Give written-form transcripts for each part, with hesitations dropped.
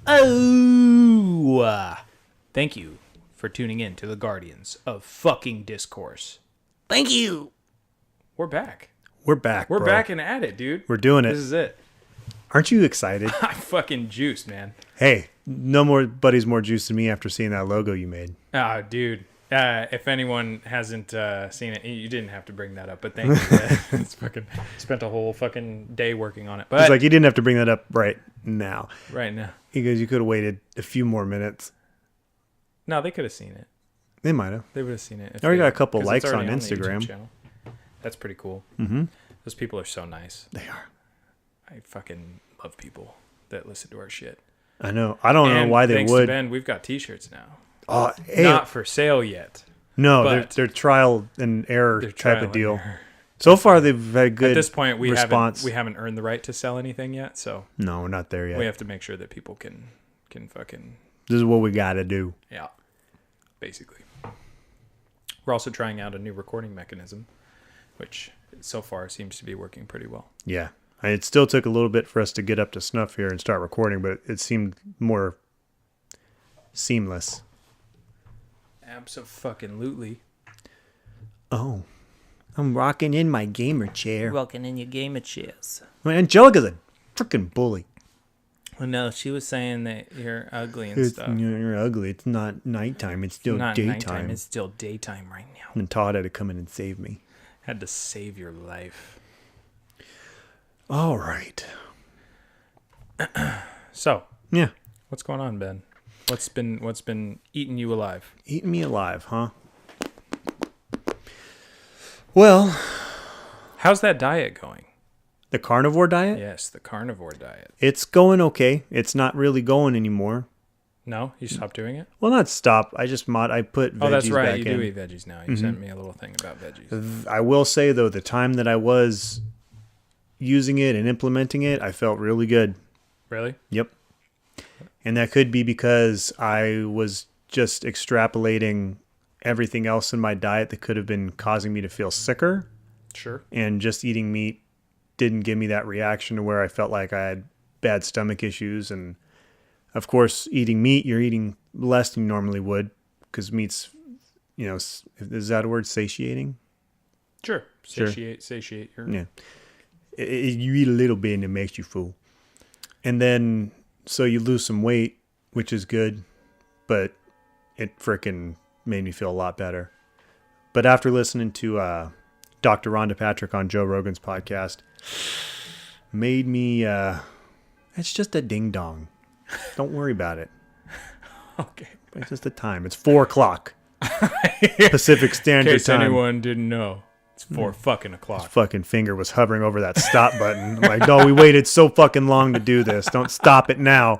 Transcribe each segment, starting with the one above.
Oh, thank you for tuning in to the Guardians of fucking Discourse. Thank you. We're back. We're back, We're bro. back and at it, dude. We're doing it. This is it. Aren't you excited? I'm fucking juiced, man. Hey, nobody's more juiced than me after seeing that logo you made. Oh, dude. If anyone hasn't seen it, you didn't have to bring that up, but thank you. It's fucking spent a whole fucking day working on it. But It's like you didn't have to bring that up right now. right now. Because you could have waited a few more minutes. No, they could have seen it. They might have. They would have seen it. I already got a couple 'cause likes it's already on the YouTube Instagram. channel. That's pretty cool. Mm-hmm. Those people are so nice. They are. I fucking love people that listen to our shit. I know. I don't know why they thanks would. to Ben, we've got T-shirts now. Oh, hey, Not for sale yet. no, but they're trial and error They're type trial of deal. and error. So far, they've had good At this point, we response. haven't earned the right to sell anything yet, so No, we're not there yet. we have to make sure that people can fucking This is what we got to do. yeah, basically. We're also trying out a new recording mechanism, which so far seems to be working pretty well. Yeah. It still took a little bit for us to get up to snuff here and start recording, but it seemed more seamless. Abso-fucking-lutely. Oh, I'm rocking in my gamer chair. Rocking in your gamer chairs. Man, Angelica's a freaking bully. Well, no, she was saying that you're ugly and stuff. You're ugly. It's not nighttime. It's still Not daytime. nighttime, it's still daytime right now. And Todd had to come in and save me. Had to save your life. All right. So, Yeah. what's going on, Ben? What's been eating you alive? Eating me alive, huh? Well, How's that diet going? the carnivore diet? Yes, the carnivore diet. It's going okay. It's not really going anymore. No, you stopped doing it? Well, not stop. I just I put veggies Oh, that's right. back You in. do eat veggies now. You sent me a little thing about veggies. I will say, though, the time that I was using it and implementing it, I felt really good. Really? Yep. And that could be because I was just extrapolating everything else in my diet that could have been causing me to feel sicker. Sure. And just eating meat didn't give me that reaction to where I felt like I had bad stomach issues. And of course, eating meat, you're eating less than you normally would because meat's, is that a word, satiating? Sure. Sure. Satiate your... Yeah. You eat a little bit and it makes you full. And then, so you lose some weight, which is good, but it frickin' made me feel a lot better. But after listening to Dr. Rhonda Patrick on Joe Rogan's podcast, made me, it's just a ding dong. Don't worry about it. Okay. It's just the time. It's 4:00 Pacific Standard In case Time. anyone didn't know, it's 4 fucking o'clock. Fucking finger was hovering over that stop button. Like, no, we waited so fucking long to do this. Don't stop it now.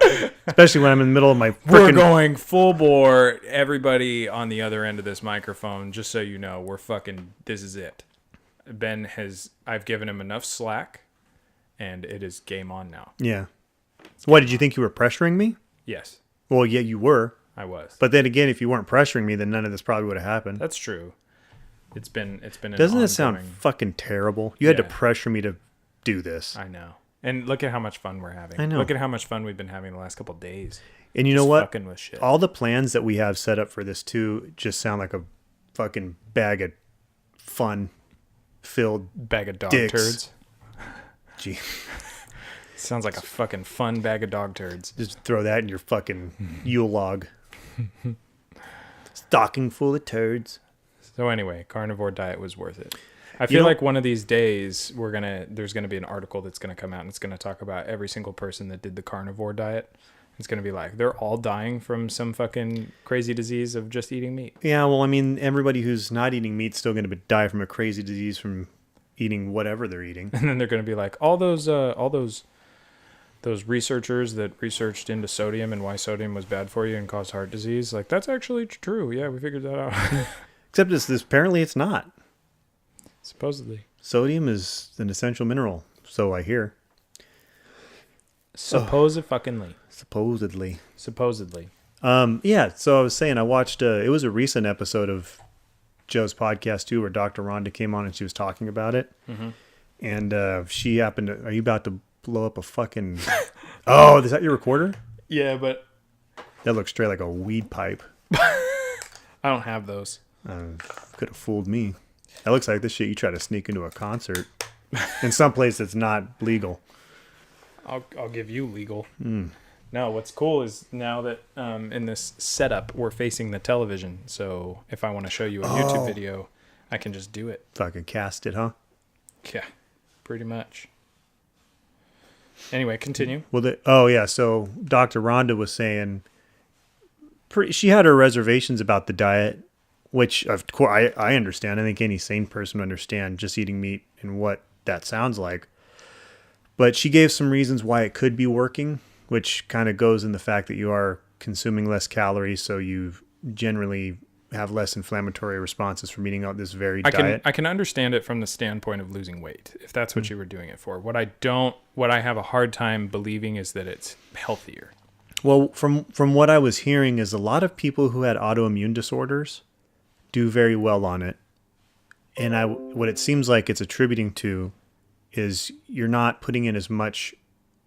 Especially when I'm in the middle of my We're freaking... going full bore. Everybody on the other end of this microphone, just so you know, this is it. I've given him enough slack, and it is game on now. Yeah. What, did you think you were pressuring me? Yes, Well, yeah, you were. I was. But then again, if you weren't pressuring me, then none of this probably would have happened. That's true. It's been an Doesn't it sound ongoing- fucking terrible? You had to Yeah. pressure me to do this. I know. And look at how much fun we're having. I know. Look at how much fun we've been having the last couple of days. And you know Just what? Fucking with shit. All the plans that we have set up for this too just sound like a fucking bag of fun-filled bag of dog dicks. turds. Gee. Sounds like a fucking fun bag of dog turds. Just throw that in your fucking Yule log. Stocking full of turds. So anyway, carnivore diet was worth it. I feel like one of these days there's gonna be an article that's gonna come out and it's gonna talk about every single person that did the carnivore diet. It's gonna be like they're all dying from some fucking crazy disease of just eating meat. Yeah, well, I mean, everybody who's not eating meat's still going to die from a crazy disease from eating whatever they're eating. And then they're gonna be like all those researchers that researched into sodium and why sodium was bad for you and caused heart disease. Like that's actually true. Yeah, we figured that out. Except apparently it's not. Supposedly. Sodium is an essential mineral, so I hear. Supposedly. Supposedly. Yeah, so I was saying I watched, it was a recent episode of Joe's podcast too, where Dr. Rhonda came on and she was talking about it. Mm-hmm. And she happened to, are you about to blow up a fucking, oh, is that your recorder? Yeah, but That looks straight like a weed pipe. I don't have those. Could have fooled me. That looks like the shit you try to sneak into a concert in some place that's not legal. I'll give you legal. No, what's cool is now that in this setup we're facing the television, so if I want to show you a YouTube video, I can just do it. Fucking cast it, huh? Yeah, pretty much. Anyway, continue. Well, so Dr. Rhonda was saying she had her reservations about the diet, which of course I understand. I think any sane person would understand just eating meat and what that sounds like. But she gave some reasons why it could be working, which kind of goes in the fact that you are consuming less calories, so you generally have less inflammatory responses from eating out this very diet. I can understand it from the standpoint of losing weight, if that's what you were doing it for. What I have a hard time believing is that it's healthier. Well, from what I was hearing is a lot of people who had autoimmune disorders do very well on it. And what it seems like it's attributing to is you're not putting in as much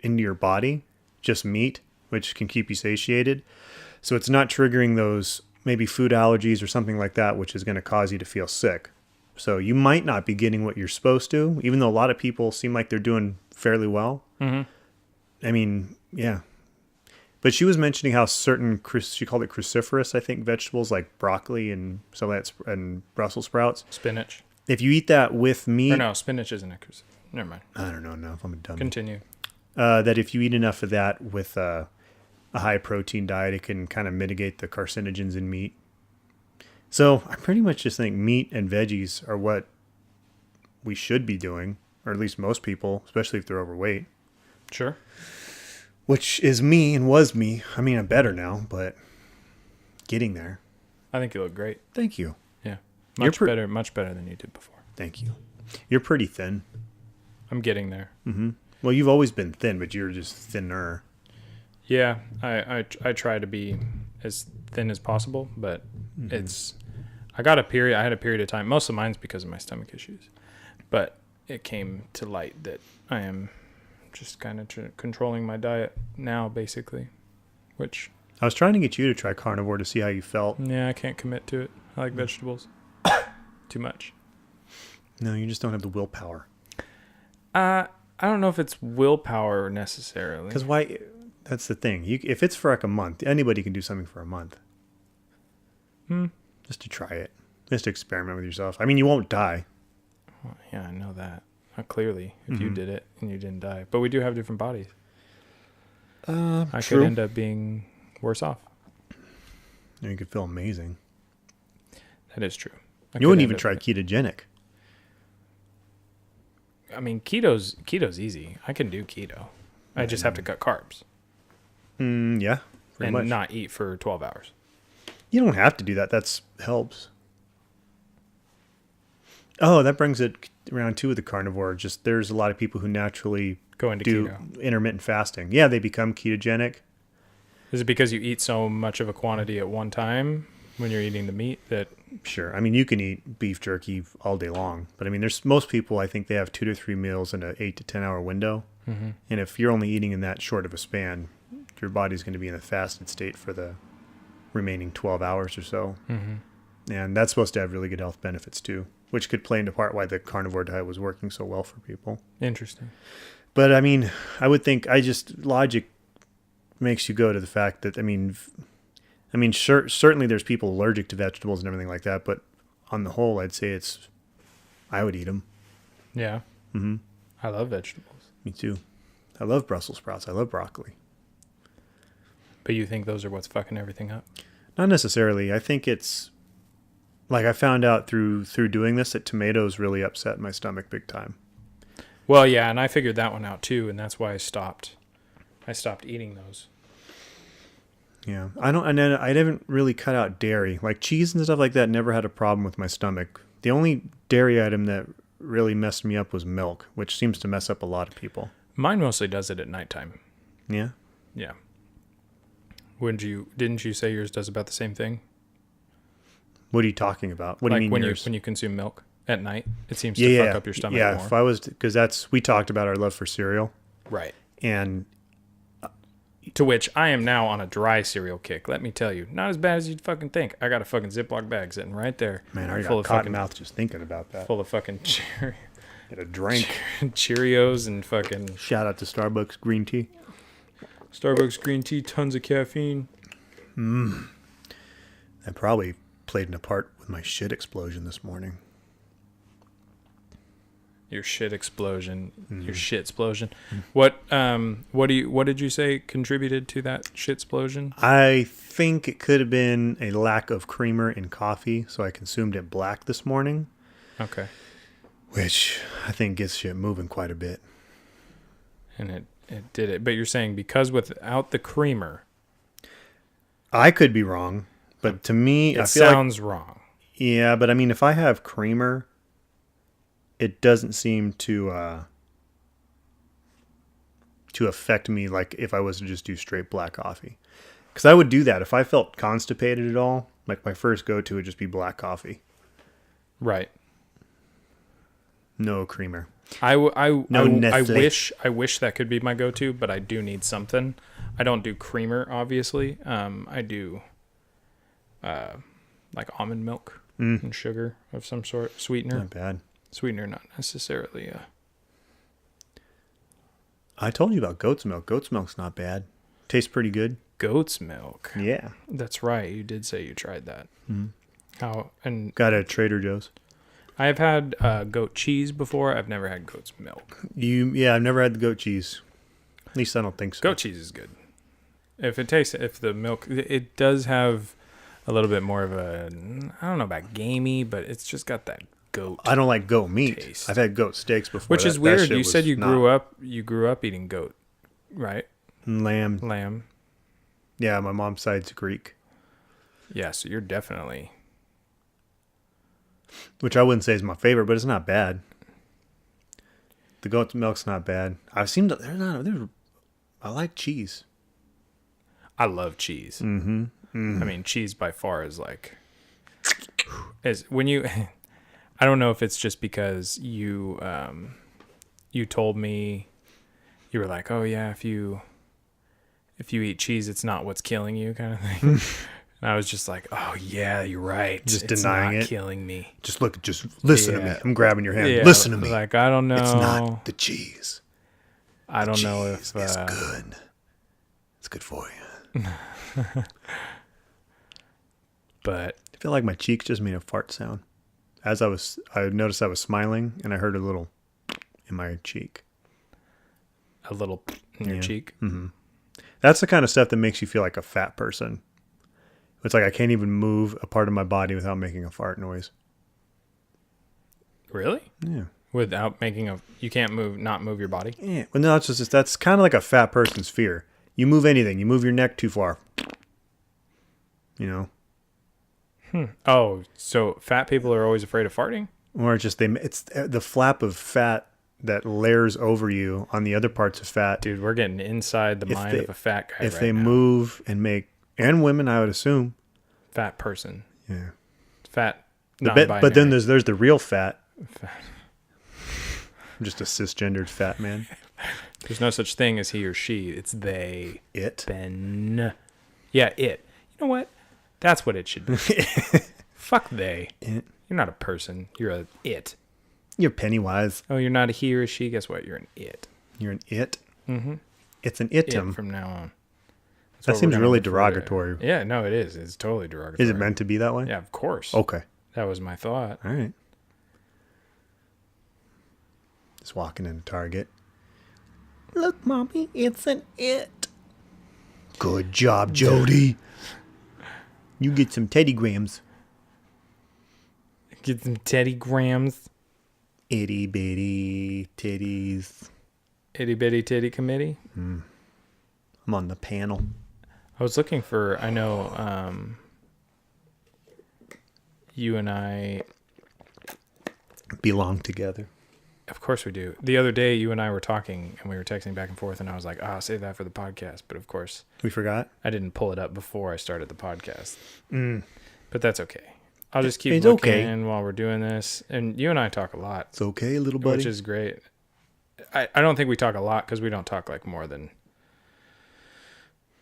into your body, just meat, which can keep you satiated. So it's not triggering those maybe food allergies or something like that, which is going to cause you to feel sick. So you might not be getting what you're supposed to, even though a lot of people seem like they're doing fairly well. Mm-hmm. I mean, yeah. But she was mentioning how certain, she called it cruciferous, I think, vegetables like broccoli and some of that, and Brussels sprouts. Spinach. If you eat that with meat... Or no, spinach isn't a cruciferous. Never mind. I don't know enough. I'm a dummy. Continue. That if you eat enough of that with a high protein diet, it can kind of mitigate the carcinogens in meat. So I pretty much just think meat and veggies are what we should be doing, or at least most people, especially if they're overweight. Sure. Which is me and was me. I mean, I'm better now, but getting there. I think you look great. Thank you. Yeah. Much better than you did before. Thank you. You're pretty thin. I'm getting there. Mm-hmm. Well, you've always been thin, but you're just thinner. Yeah, I try to be as thin as possible, but I had a period of time. Most of mine's because of my stomach issues, but it came to light that I am just kind of controlling my diet now, basically, which... I was trying to get you to try carnivore to see how you felt. Yeah, I can't commit to it. I like vegetables too much. No, you just don't have the willpower. I don't know if it's willpower necessarily. Because why... That's the thing. If it's for like a month, anybody can do something for a month. Just to try it. Just to experiment with yourself. I mean, you won't die. Well, yeah, I know that. Clearly, if you did it and you didn't die. But we do have different bodies. I True. could end up being worse off. And you could feel amazing. That is true. You wouldn't even try ketogenic. I mean, keto's easy. I can do keto. I just have to cut carbs. Yeah. And much. not eat for 12 hours. You don't have to do that. That helps. Oh, that brings it around too with the carnivore. Just there's a lot of people who naturally Go into do keto. intermittent fasting. Yeah, they become ketogenic. Is it because you eat so much of a quantity at one time when you're eating the meat that... Sure. I mean, you can eat beef jerky all day long. But I mean, there's most people, I think they have 2 to 3 meals in an 8 to 10 hour window. Mm-hmm. And if you're only eating in that short of a span, your body's going to be in a fasted state for the remaining 12 hours or so. Mm-hmm. And that's supposed to have really good health benefits too, which could play into part why the carnivore diet was working so well for people. Interesting. But I mean, I would think logic makes you go to the fact that, certainly there's people allergic to vegetables and everything like that, but on the whole, I'd say I would eat them. Yeah. Mm-hmm. I love vegetables. Me too. I love Brussels sprouts. I love broccoli. But you think those are what's fucking everything up? Not necessarily. I think it's like I found out through doing this that tomatoes really upset my stomach big time. Well, yeah, and I figured that one out too, and that's why I stopped eating those. Yeah. I haven't really cut out dairy. Like cheese and stuff like that never had a problem with my stomach. The only dairy item that really messed me up was milk, which seems to mess up a lot of people. Mine mostly does it at nighttime. Yeah? Yeah. Didn't you say yours does about the same thing? What are you talking about? What do you mean when yours? when you consume milk at night, it seems to fuck up your stomach more. Yeah, if I was, because we talked about our love for cereal. Right. And To which I am now on a dry cereal kick. Let me tell you, not as bad as you'd fucking think. I got a fucking Ziploc bag sitting right there. Man, I full got of cotton fucking mouth just thinking about that. full of fucking Get a drink. Cheerios and fucking Shout out to Starbucks green tea. Starbucks green tea, tons of caffeine. I probably played a part with my shit explosion this morning. Your shit explosion. Your shit explosion. What did you say contributed to that shit explosion? I think it could have been a lack of creamer in coffee, so I consumed it black this morning, Okay. which I think gets shit moving quite a bit. And it did it. But you're saying because without the creamer, I could be wrong, but to me, it I feel sounds wrong. yeah, but I mean, if I have creamer, it doesn't seem to affect me like if I was to just do straight black coffee. Because I would do that if I felt constipated at all. Like my first go-to would just be black coffee, Right. no creamer. I Nestle. wish that could be my go-to, but I do need something. I don't do creamer, obviously. I do like almond milk and sugar of some sort, sweetener. Not bad. Sweetener, not necessarily. I told you about goat's milk. Goat's milk's not bad. Tastes pretty good. Goat's milk. Yeah. That's right. You did say you tried that. How and Got it at Trader Joe's. I have had goat cheese before. I've never had goat's milk. Yeah, I've never had the goat cheese. At least I don't think so. Goat cheese is good. If the milk, it does have a little bit more of a, I don't know about gamey, but it's just got that goat. I don't like goat meat. Taste. I've had goat steaks before. Which is That weird. shit You was said you not- grew up eating goat, right? lamb. Lamb. Yeah, my mom's side's Greek, Yeah, so you're definitely. which I wouldn't say is my favorite, but it's not bad. The goat milk's not bad. I've seen that I like cheese. I love cheese. I mean, cheese by far is like, is when you. I don't know if it's just because you told me, you were like, oh yeah, if you eat cheese, it's not what's killing you, kind of thing. And I was just like, oh yeah, you're right. Just it's denying not it. killing me. Just listen to me. Yeah. I'm grabbing your hand. Yeah, Listen to me. Like I don't know. It's not the cheese. I don't know Cheese if is good. It's good for you. but I feel like my cheeks just made a fart sound. I noticed I was smiling and I heard a little in my cheek. a little in your cheek. That's the kind of stuff that makes you feel like a fat person. It's like I can't even move a part of my body without making a fart noise. Really? Yeah. Without making you can't not move your body. Yeah. Well, no, that's kind of like a fat person's fear. You move anything, you move your neck too far. You know? Oh, so fat people are always afraid of farting? Or it's the flap of fat that layers over you on the other parts of fat. Dude, we're getting inside the mind of a fat guy If they move and women, I would assume. Fat person. Yeah. Fat. But then there's the real fat. I'm just a cisgendered fat man. There's no such thing as he or she. It's they. It. Ben. Yeah, it. You know what? That's what it should be. Fuck they. It. You're not a person. You're a it. You're Pennywise. Oh, you're not a he or a she. Guess what? You're an it. You're an it. Mm-hmm. It's an It item. from now on. That's That what seems we're gonna really refer to. derogatory. Yeah, no, it is. It's totally derogatory. Is it meant to be that way? Yeah, of course. Okay. That was my thought. All right. Just walking into Target. Look, Mommy, it's an it. Good job, Jody. You get some Teddy Grams. Get some Teddy Grams. Itty bitty titties. Itty bitty titty committee. I'm on the panel. I was looking for, I know, you and I, Belong together. of course we do. The other day, you and I were talking and we were texting back and forth, and I was like, I'll save that for the podcast. But of course, We forgot? I didn't pull it up before I started the podcast. But that's okay. I'll just keep It's looking okay. while we're doing this. And you and I talk a lot, It's okay, little buddy. which is great. I don't think we talk a lot because we don't talk like more than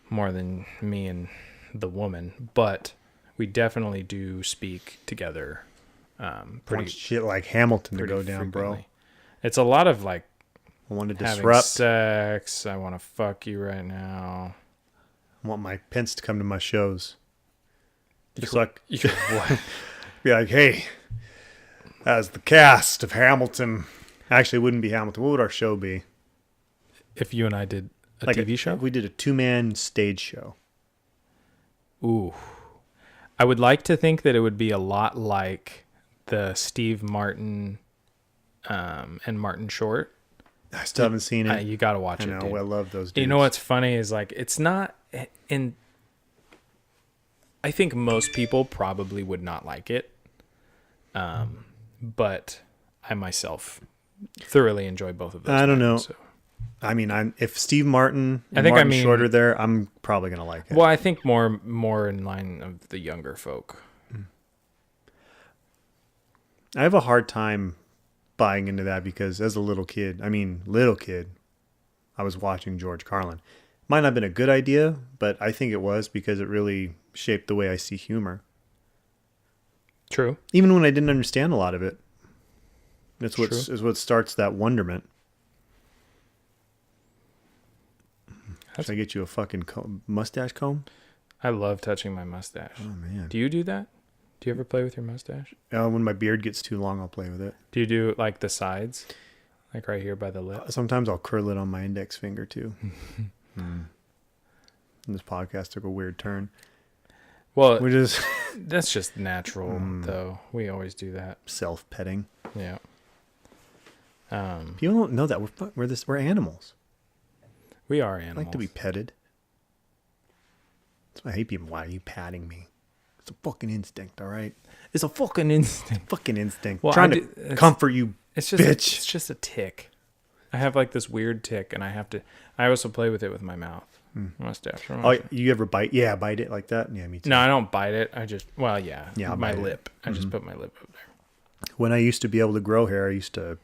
more than me and the woman, but we definitely do speak together. Want shit like Hamilton to go down, bro. It's a lot of like I want to having disrupt. sex. I want to fuck you right now. I want my Pence to come to my shows. Just like What? be like, hey, as the cast of Hamilton. Actually, it wouldn't be Hamilton. What would our show be? If you and I did a Like TV show? If we did a 2-man stage show. Ooh. I would like to think that it would be a lot like the Steve Martin and Martin Short. I still haven't seen it. You got to watch I it, know. dude. I love those dudes. You know what's funny is like it's not in. I think most people probably would not like it, but I myself thoroughly enjoy both of those. I don't know. So. I mean, if Steve Martin and I think Martin Short are there, I'm probably going to like it. Well, I think more in line of the younger folk. I have a hard time buying into that because as a little kid, I was watching George Carlin. Might not have been a good idea, but I think it was because it really shaped the way I see humor. True. Even when I didn't understand a lot of it. It's True. is what starts that wonderment. Should I get you a fucking mustache comb? I love touching my mustache. Oh, man. Do you do that? Do you ever play with your mustache? When my beard gets too long, I'll play with it. Do you do like the sides? Like right here by the lip? Sometimes I'll curl it on my index finger, too. This podcast took a weird turn. Well, We're just that's just natural, though. We always do that. self-petting. Yeah. People don't know that. We're animals. We are I animals. like to be petted. That's why I hate people. Why are you patting me? It's a fucking instinct, all right? It's a fucking instinct. Fucking instinct. Well, Trying to comfort you, It's just bitch. it's just a tick. I have like this weird tick, and I also play with it with my mouth. Mustache. Oh, you ever bite? Yeah, bite it like that? Yeah, me too. No, I don't bite it. I just, Yeah, I'll my bite it. lip. I just put my lip up there. When I used to be able to grow hair, I used to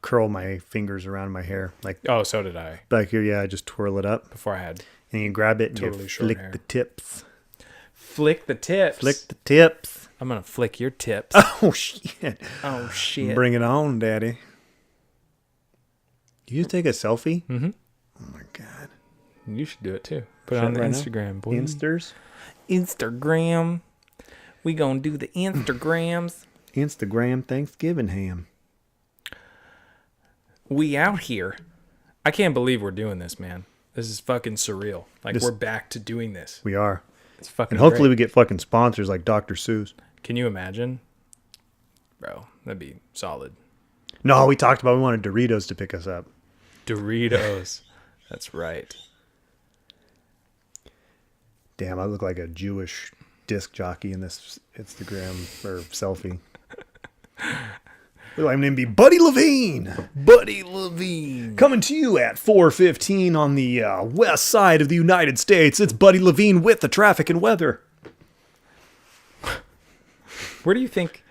curl my fingers around my hair. Like Oh, so did I. back here, yeah, I just twirl it up. Before I had And you grab it and Totally you short flick hair. the tips. flick the tips. Flick the tips. I'm gonna flick your tips. Oh, shit. Oh shit. Bring it on, daddy. You just take a selfie? Mm-hmm. Oh, my God. You should do it too. Put it Should on the right now? Instagram, boy. Insters? Instagram. We gonna do the Instagrams. Instagram Thanksgiving ham. We out here. I can't believe we're doing this, man. This is fucking surreal. Like we're back to doing this. We are. It's fucking And hopefully great. we get fucking sponsors like Dr. Seuss. Can you imagine? Bro, that'd be solid. No, we talked about we wanted Doritos to pick us up. Doritos. That's right. Damn, I look like a Jewish disc jockey in this Instagram or selfie. Look like I'm going to be Buddy Levine. Buddy Levine. Coming to you at 4:15 on the west side of the United States. It's Buddy Levine with the traffic and weather. Where do you think...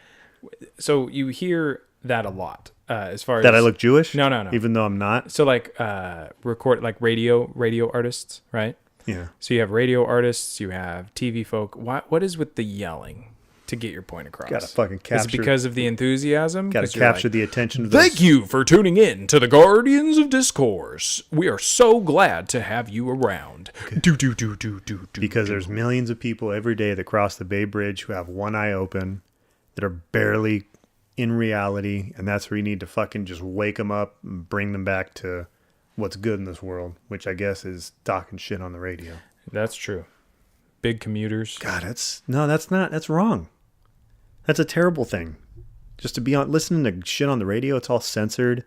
So you hear that a lot as far as... That I look Jewish? No. Even though I'm not? So like record like radio artists, right? Yeah. So you have radio artists, you have TV folk. What is with the yelling to get your point across? Gotta fucking Is capture. it because of the enthusiasm? Gotta 'Cause you're capture like, the attention of those. Thank you for tuning in to the Guardians of Discourse. We are so glad to have you around. Do. Because there's millions of people every day that cross the Bay Bridge who have one eye open, that are barely in reality, and that's where you need to fucking just wake them up and bring them back to what's good in this world, which I guess is talking shit on the radio. That's true. Big commuters. God, that's wrong. That's a terrible thing. Just to be on listening to shit on the radio, it's all censored.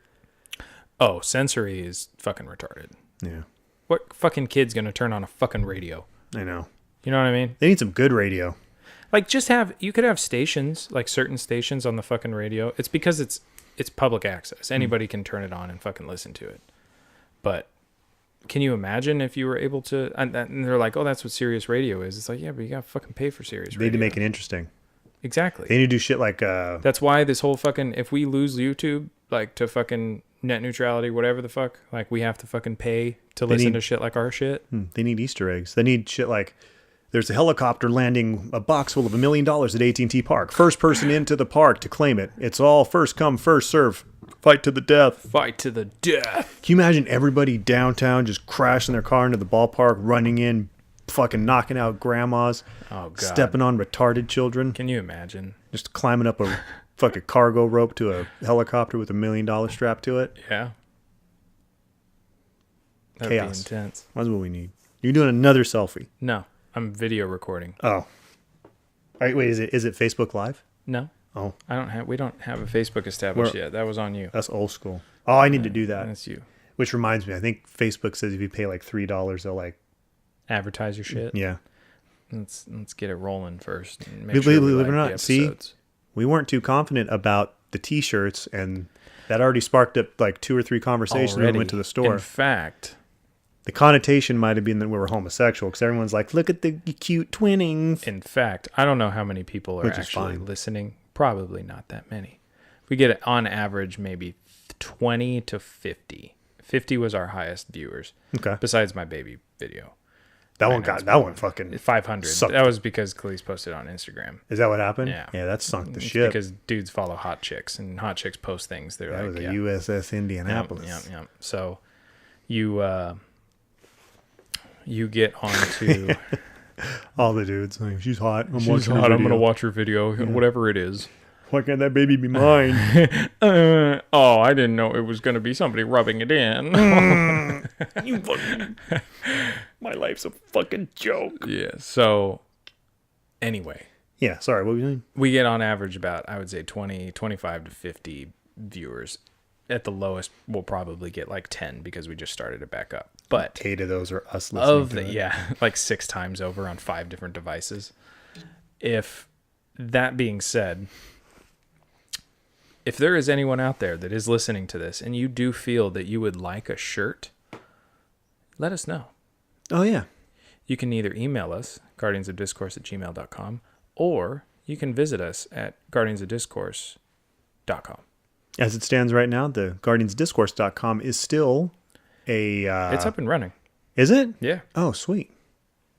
Oh, sensory is fucking retarded. Yeah, What fucking kid's gonna turn on a fucking radio? I know. You know what I mean? They need some good radio. Like you could have stations, like certain stations on the fucking radio. It's because it's public access. Anybody can turn it on and fucking listen to it. But can you imagine if you were able to, and they're like, oh, that's what Sirius Radio is. It's like, yeah, but you gotta fucking pay for Sirius They Radio. need to make it interesting. Exactly. They need to do shit like That's why this whole fucking, if we lose YouTube, like to fucking net neutrality, whatever the fuck. Like, we have to fucking pay to listen to shit like our shit. They need Easter eggs. They need shit like, there's a helicopter landing a box full of $1 million at AT&T Park. First person into the park to claim it. It's all first come, first serve. Fight to the death. Fight to the death. Can you imagine everybody downtown just crashing their car into the ballpark, running in, fucking knocking out grandmas, Oh, God. stepping on retarded children, Can you imagine? just climbing up a fucking cargo rope to a helicopter with $1 million strapped to it? Yeah. That would be Chaos. intense. That's what we need. You're doing another selfie. No, I'm video recording. Oh. All right, wait, is it Facebook Live? No, Oh, we don't have a Facebook established yet. That was on you. that's old school. Oh, I need to do that. That's you. Which reminds me, I think Facebook says if you pay like $3, they'll like, Advertise your shit. yeah. Let's get it rolling first. And make Believe sure we it or like the not, see? episodes. We weren't too confident about the T-shirts, and that already sparked up like 2 or 3 conversations when we went to the store. In fact, The connotation might have been that we were homosexual because everyone's like, look at the cute twinnings. I don't know how many people are Which is actually fine. listening. Probably not that many. We get on average maybe 20 to 50. 50 was our highest viewers. Okay. Besides my baby video. That Right one now got, it's that one fucking, 500. Sucked. That was because Khalees posted on Instagram. is that what happened? Yeah. Yeah, that sunk the It's ship. because dudes follow hot chicks, and hot chicks post things. They're That like, was a yeah. USS Indianapolis. Yeah. So you get onto All the dudes, like, she's hot. I'm she's watching her hot. I'm video. gonna watch her video, whatever it is. Why can't that baby be mine? Oh, I didn't know it was gonna be somebody rubbing it in. You fucking, my life's a fucking joke. Yeah. So anyway, Yeah, sorry, what were you doing? we get on average about, I would say 20, 25 to 50 viewers. At the lowest, we'll probably get like 10 because we just started it back up. But 8 of those are us listening of to the, it. yeah, like 6 times over on 5 different devices. If that being said, if there is anyone out there that is listening to this and you do feel that you would like a shirt, let us know. Oh, yeah. You can either email us, guardiansofdiscourse@gmail.com, or you can visit us at guardiansofdiscourse.com. As it stands right now, the GuardiansDiscourse.com is still a... It's up and running. Is it? Yeah. Oh, sweet.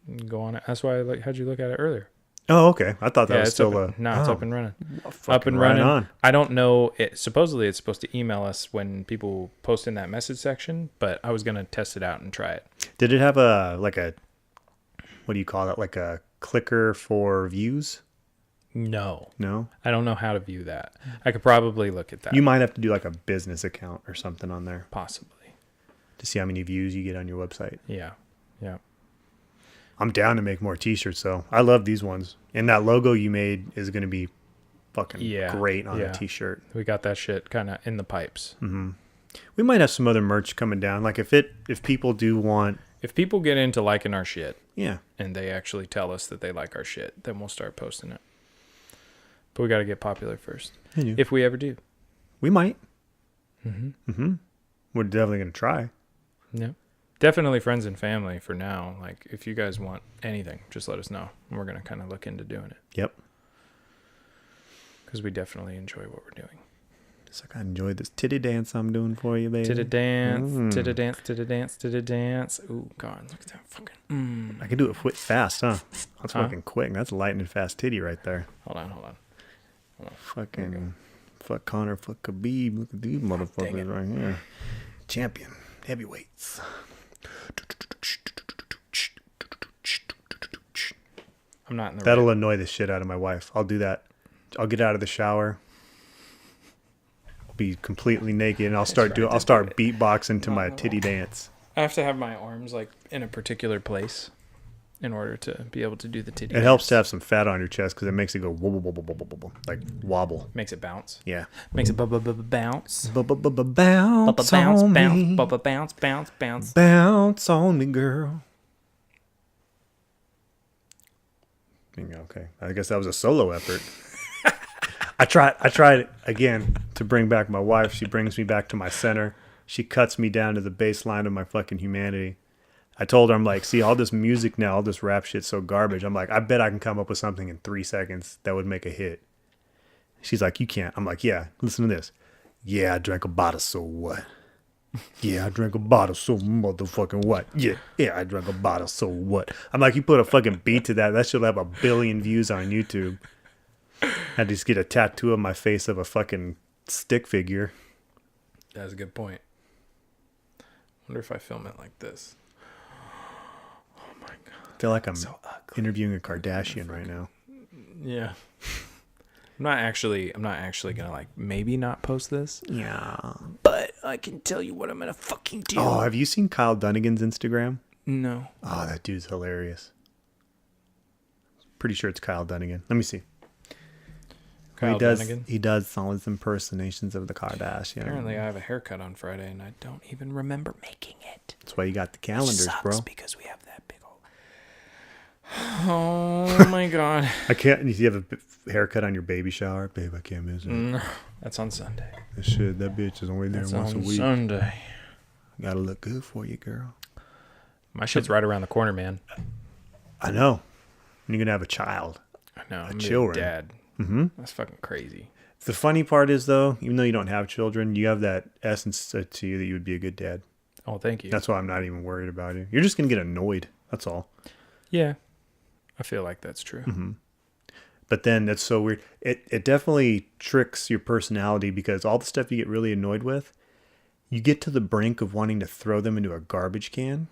You can go on it. That's why I had you look at it earlier. Oh, okay. I thought that was it's still up and, it's up and running. Up fucking and right running. on. I don't know. Supposedly it's supposed to email us when people post in that message section, but I was going to test it out and try it. Did it have what do you call it? Like a clicker for views? No. No? I don't know how to view that. I could probably look at that. You might have to do like a business account or something on there Possibly. to see how many views you get on your website. Yeah. Yeah. I'm down to make more t-shirts though. I love these ones. And that logo you made is going to be fucking great on a t-shirt. We got that shit kind of in the pipes. We might have some other merch coming down. Like if people do want, If people get into liking our shit yeah. and they actually tell us that they like our shit, then we'll start posting it. But we got to get popular first. If we ever do. We might. We're definitely going to try. Yeah. Definitely friends and family for now. Like, if you guys want anything, just let us know. And we're going to kind of look into doing it. Yep. Because we definitely enjoy what we're doing. Just like I enjoyed this titty dance I'm doing for you, baby. Titty dance, titty dance, titty dance, titty dance. Ooh, God, look at that fucking... I can do it fast, huh? That's fucking quick. That's lightning fast titty right there. Hold on. Fucking fuck Connor, fuck Khabib. Look at these motherfuckers right here. Champion. Heavyweights. I'm not in the That'll annoy the shit out of my wife. I'll do that. I'll get out of the shower. I'll be completely naked and I'll start beatboxing to my titty dance. I have to have my arms, like, in a particular place in order to be able to do the titty It helps to have some fat on your chest because it makes it go wobble, wobble, wobble, wobble, like wobble. Makes it bounce. Yeah. Makes it bounce. Bounce on me. Bounce. Bounce on me, girl. Okay. I guess that was a solo effort. I tried again to bring back my wife. She brings me back to my center. She cuts me down to the baseline of my fucking humanity. I told her, I'm like, see, all this music now, all this rap shit's so garbage. I'm like, I bet I can come up with something in 3 seconds that would make a hit. She's like, you can't. I'm like, yeah, listen to this. Yeah, I drank a bottle, so what? Yeah, I drank a bottle, so motherfucking what? Yeah, I drank a bottle, so what? I'm like, you put a fucking beat to that, that should have 1 billion views on YouTube. I just get a tattoo on my face of a fucking stick figure. That's a good point. Wonder if I film it like this. Oh my god. I feel like I'm so ugly. interviewing a Kardashian right now. Yeah. I'm not actually gonna like maybe not post this. Yeah. But I can tell you what I'm gonna fucking do. Oh, have you seen Kyle Dunnigan's Instagram? No. Oh, that dude's hilarious. Pretty sure it's Kyle Dunnigan. Let me see. Kyle Dunnigan? He does all his impersonations of the Kardashians. Apparently I have a haircut on Friday and I don't even remember making it. That's why you got the calendars, Sucks bro. because we have that big old. Oh my god. I can't. You have a haircut on your baby shower, babe. I can't miss it. No, that's on Sunday. Shit, that bitch is only there That's once a on week. Sunday. Gotta look good for you, girl. My shit's right around the corner, man. I know. You're gonna have a child. I know. I'm children. dad. Mm-hmm. That's fucking crazy. The funny part is, though, even though you don't have children, you have that essence to you that you would be a good dad. Oh, thank you. That's why I'm not even worried about you. You're just gonna get annoyed. That's all. Yeah. I feel like that's true. Mm-hmm. But then that's so weird. It definitely tricks your personality because all the stuff you get really annoyed with, you get to the brink of wanting to throw them into a garbage can.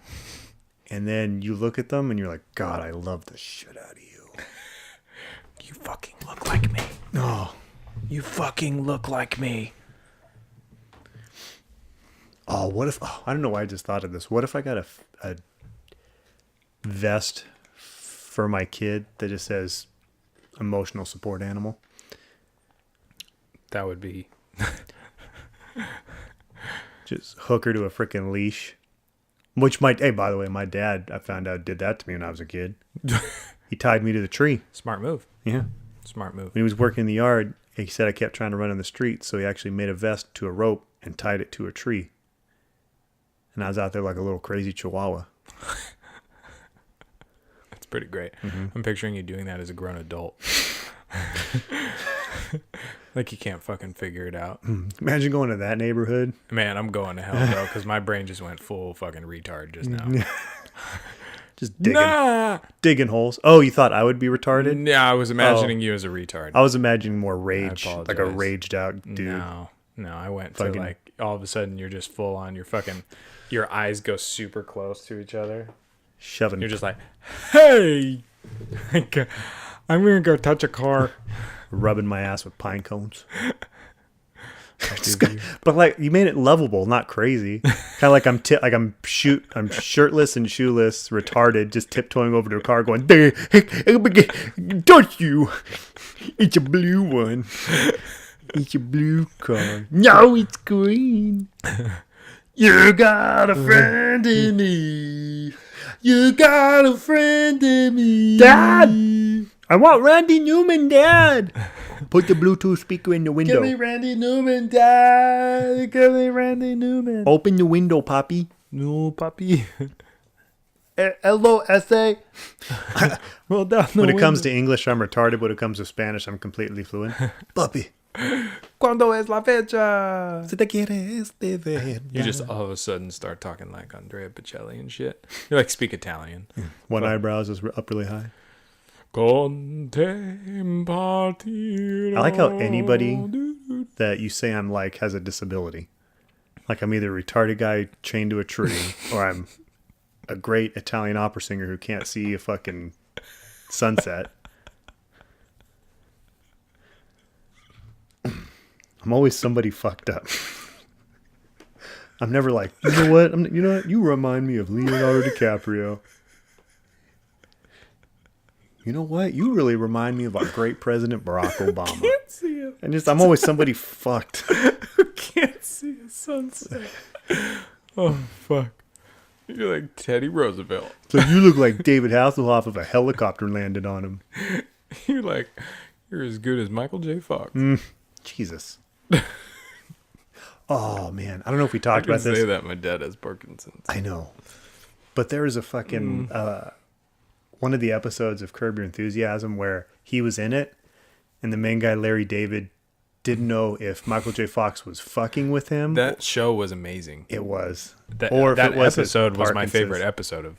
And then you look at them and you're like, God, I love the shit out of you. You fucking look like me. Oh. You fucking look like me. Oh, what if... Oh, I don't know why I just thought of this. What if I got a vest for my kid that just says emotional support animal? That would be... Just hook her to a freaking leash. Which might... Hey, by the way, my dad, I found out, did that to me when I was a kid. He tied me to the tree. Smart move. Yeah. Smart move. When he was working in the yard, he said I kept trying to run in the street, so he actually made a vest to a rope and tied it to a tree. And I was out there like a little crazy chihuahua. That's pretty great. Mm-hmm. I'm picturing you doing that as a grown adult. Like you can't fucking figure it out. Imagine going to that neighborhood. Man, I'm going to hell, bro, because my brain just went full fucking retard just now. Just digging holes. Oh, you thought I would be retarded? Yeah, I was imagining you as a retard. I was imagining more rage, I like a apologize. raged out dude. No, I went Fucking- to like all of a sudden you're just full on. You're fucking, your eyes go super close to each other. Shoving. You're just like, hey, I'm gonna go touch a car. Rubbing my ass with pine cones. But like you made it lovable, not crazy. Kind of like I'm shirtless and shoeless, retarded, just tiptoeing over to a car, going, "Don't you? It's a blue one. It's a blue car. No, it's green. You got a friend in me. You got a friend in me, Dad. I want Randy Newman, Dad. Put the Bluetooth speaker in the window. Give me Randy Newman, Dad. Give me Randy Newman. Open the window, Poppy. No, puppy. Hello, essay. Roll down the When it window. comes to English, I'm retarded. When it comes to Spanish, I'm completely fluent. Puppy. ¿Cuándo es la fecha? Si te quieres de verdad. You just all of a sudden start talking like Andrea Bocelli and shit. You like speak Italian. One eyebrow is up really high. Con te impartirò. I like how anybody that you say I'm like has a disability. Like I'm either a retarded guy chained to a tree or I'm a great Italian opera singer who can't see a fucking sunset. I'm always somebody fucked up. I'm never like, you know what? You remind me of Leonardo DiCaprio. You know what? You really remind me of our great president, Barack Obama. Can't see it. And I'm always somebody fucked. Who can't see a sunset? Oh, fuck. You're like Teddy Roosevelt. So you look like David Hasselhoff if a helicopter landed on him. You're as good as Michael J. Fox. Jesus. Oh, man. I don't know if we I talked can about this. say that my dad has Parkinson's. I know. But there was a fucking... one of the episodes of Curb Your Enthusiasm where he was in it, and the main guy, Larry David, didn't know if Michael J. Fox was fucking with him. That show was amazing. It was. Or if that it was episode was my favorite episode of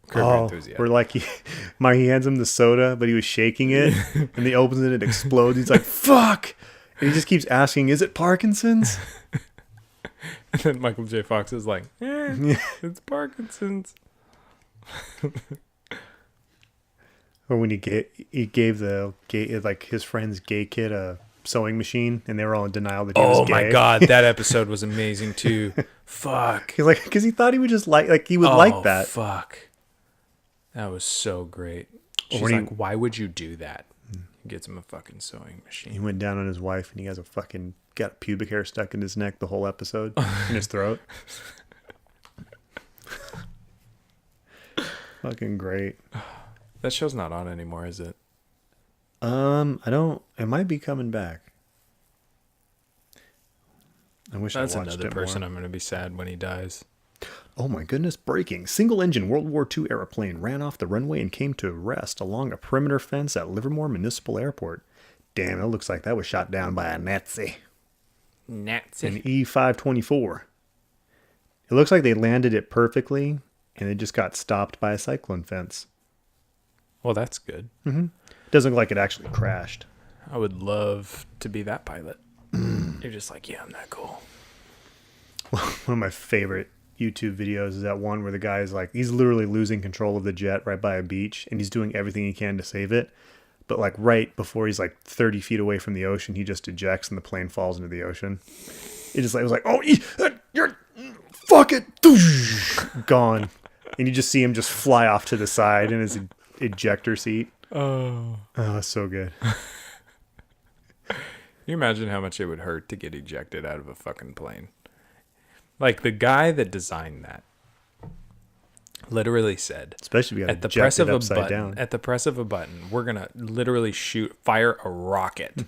Curb Your Enthusiasm. Where like he hands him the soda, but he was shaking it, and he opens it, it explodes. He's like, "Fuck!" And he just keeps asking, "Is it Parkinson's?" And then Michael J. Fox is like, "It's Parkinson's." Or when he gave like his friend's gay kid a sewing machine, and they were all in denial that he was gay. Oh my god, that episode was amazing too. Fuck. He's like, because he thought he would just like he would like that. Fuck. That was so great. She's when like, why would you do that? He gets him a fucking sewing machine. He went down on his wife, and he has a fucking got pubic hair stuck in his neck the whole episode, in his throat. Fucking great. That show's not on anymore, is it? I don't. It might be coming back. I wish That's I watched another it person more. I'm going to be sad when he dies. Oh my goodness, breaking. Single-engine World War II airplane ran off the runway and came to rest along a perimeter fence at Livermore Municipal Airport. Damn, it looks like that was shot down by a Nazi. An E-524. It looks like they landed it perfectly, and it just got stopped by a cyclone fence. Well, that's good. Mm-hmm. Doesn't look like it actually crashed. I would love to be that pilot. You're just like, yeah, I'm that cool. One of my favorite YouTube videos is that one where the guy is like, he's literally losing control of the jet right by a beach, and he's doing everything he can to save it. But like right before he's like 30 feet away from the ocean, he just ejects and the plane falls into the ocean. It just like, it was like, oh, you're fuck it, gone. And you just see him just fly off to the side in his ejector seat. Oh, it's so good. Can you imagine how much it would hurt to get ejected out of a fucking plane? Like the guy that designed that literally said, especially if you got at the press of a button, down. at the press of a button, we're gonna literally fire a rocket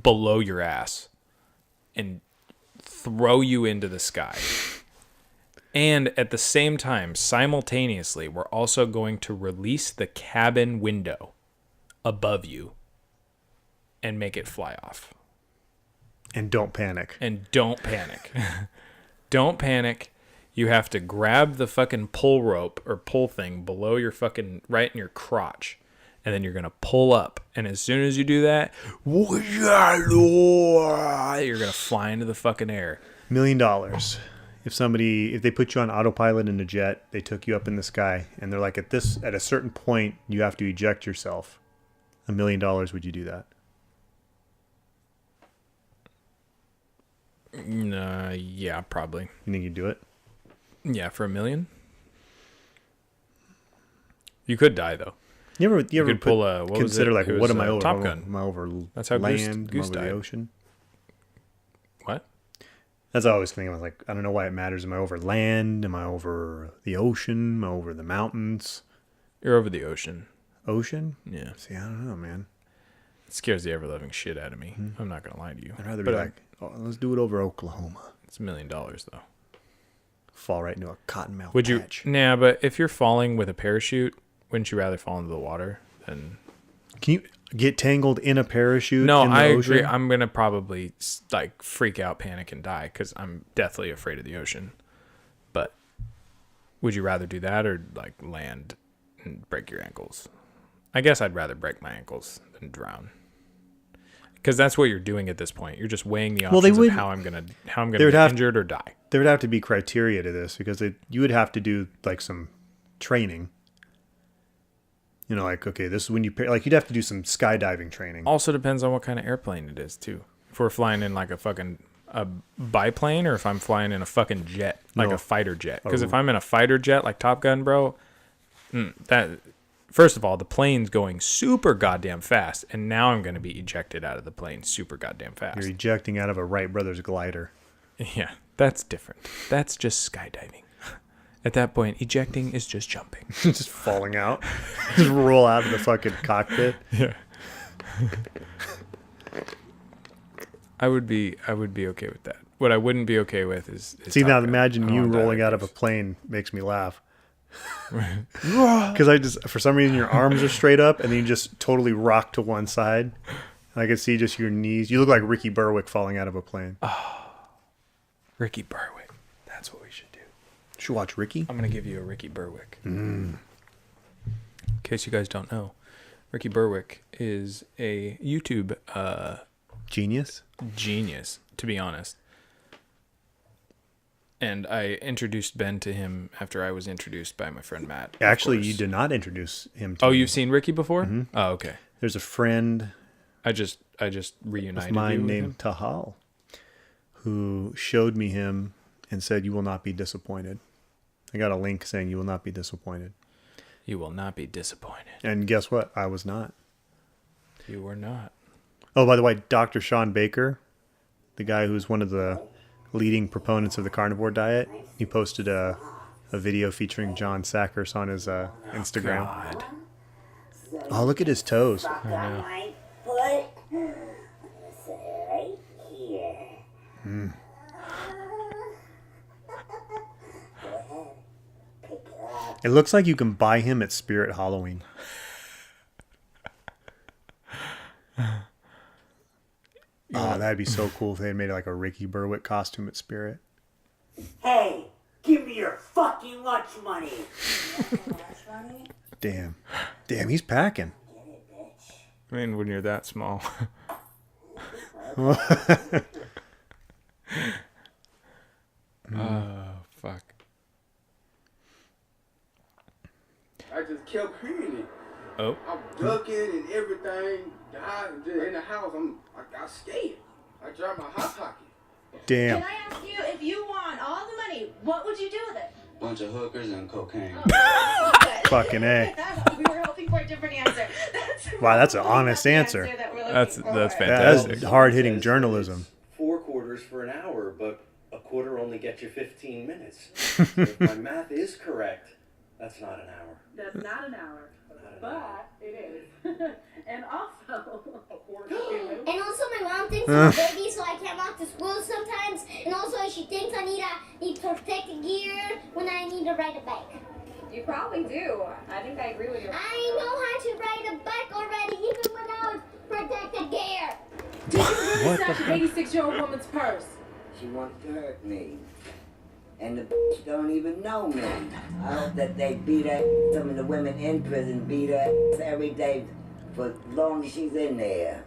below your ass and throw you into the sky. And at the same time, simultaneously, we're also going to release the cabin window above you and make it fly off. And don't panic. Don't panic. You have to grab the fucking pull rope or pull thing below your fucking, right in your crotch. And then you're going to pull up. And as soon as you do that, you're going to fly into the fucking air. $1 million. If they put you on autopilot in a jet, they took you up in the sky, and they're like, at a certain point, you have to eject yourself. $1 million, would you do that? Yeah, probably. You think you'd do it? Yeah, for $1 million. You could die though. You ever could pull a consider like, what am I over? Top Gun. Am I over That's how land? Goose am I over died. the ocean? What? That's what I always thinking. I was like, I don't know why it matters. Am I over land? Am I over the ocean? Am I over the mountains? You're over the ocean. Ocean? Yeah. See, I don't know, man. It scares the ever-loving shit out of me. I'm not going to lie to you. I'd rather be like, let's do it over Oklahoma. It's $1 million, though. Fall right into a cottonmouth Would you? patch. Nah, but if you're falling with a parachute, wouldn't you rather fall into the water than... Can you get tangled in a parachute? No, in the I ocean? agree. I'm going to probably like freak out, panic, and die because I'm deathly afraid of the ocean. But would you rather do that or like land and break your ankles? I guess I'd rather break my ankles than drown. Because that's what you're doing at this point. You're just weighing the options of how I'm gonna be injured or die. There would have to be criteria to this because you would have to do like some training. You know, like, okay, this is when like you'd have to do some skydiving training. Also depends on what kind of airplane it is too. If we're flying in like a biplane or if I'm flying in a fucking jet, like a fighter jet. Because if I'm in a fighter jet like Top Gun, bro, that... First of all, the plane's going super goddamn fast, and now I'm going to be ejected out of the plane super goddamn fast. You're ejecting out of a Wright Brothers glider. Yeah, that's different. That's just skydiving. At that point, ejecting is just jumping. Just falling out. Just roll out of the fucking cockpit. Yeah. I would be okay with that. What I wouldn't be okay with is See, Top now Gun. imagine you rolling out of a plane makes me laugh. Because for some reason your arms are straight up and then you just totally rock to one side I can see just your knees. You look like Ricky Berwick falling out of a plane. Ricky Berwick. That's what we should do. Should watch Ricky? I'm going to give you a Ricky Berwick. In case you guys don't know, Ricky Berwick is a YouTube Genius? genius, to be honest. And I introduced Ben to him after I was introduced by my friend Matt. Actually, you did not introduce him to Oh, me. you've seen Ricky before? Mm-hmm. Oh, okay. There's a friend I just reunited of mine you with named him. Tahal who showed me him and said, "You will not be disappointed." I got a link saying, "You will not be disappointed." You will not be disappointed. And guess what? I was not. You were not. Oh, by the way, Dr. Sean Baker, the guy who's one of the leading proponents of the carnivore diet, he posted a video featuring John Sackers on his Instagram. God. Oh, look at his toes. I know. My foot. Right here. Go ahead. Pick it up. It looks like you can buy him at Spirit Halloween. Oh, that'd be so cool if they had made like a Ricky Berwick costume at Spirit. Hey, give me your fucking lunch money. Lunch money? Damn, he's packing. Get it, bitch. I mean, when you're that small. Oh, fuck. I just kept hearing it. Oh. I'm ducking and everything. In the house, I got scared. I dropped my hot pocket. Damn. Can I ask you, if you won all the money, what would you do with it? Bunch of hookers and cocaine. Fucking A. We were hoping for a different answer. Wow, that's an honest the answer. that we're looking That's for. fantastic. That's hard-hitting journalism. 4 quarters for an hour, but a quarter only gets you 15 minutes. So if my math is correct, that's not an hour. That's not an hour, Not an hour. but it is. And also, a quarter to And also my mom thinks I'm a baby, so I can't walk to school sometimes. And also she thinks I need protective gear when I need to ride a bike. You probably do. I think I agree with you. I know how to ride a bike already, even without protective gear. Did you really snatch an 86-year-old woman's purse? She wants to hurt me. And the bitch don't even know me. I hope that they beat her. Some of the women in prison beat her every day for as long as she's in there.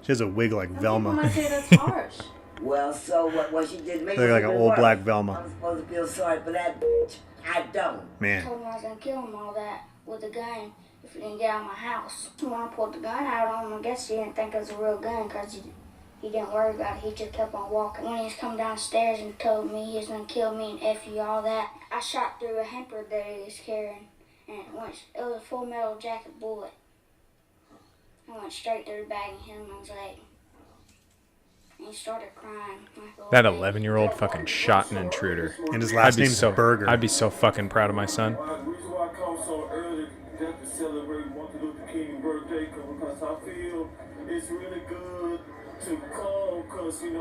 She has a wig like Some people Velma. might say that's harsh. Well, so what she did make Look like an it old worse. black Velma. I'm supposed to feel sorry for that bitch. I don't. I Man. told him I was gonna kill him all that with a gun if he didn't get out of my house. When I pulled the gun out on him, I guess he didn't think it was a real gun because he didn't worry about it. He just kept on walking. When he was coming downstairs and told me he was gonna kill me and F you, all that, I shot through a hamper that he was carrying, and it was a full metal jacket bullet. I went straight through the bag and hit him in his leg. And he started crying. Like a That little baby. 11-year-old fucking shot an intruder. And his last name's Burger. I'd be so fucking proud of my son. The reason why I come so early just to celebrate Martin Luther King's birthday, because I feel it's really good to come, because, when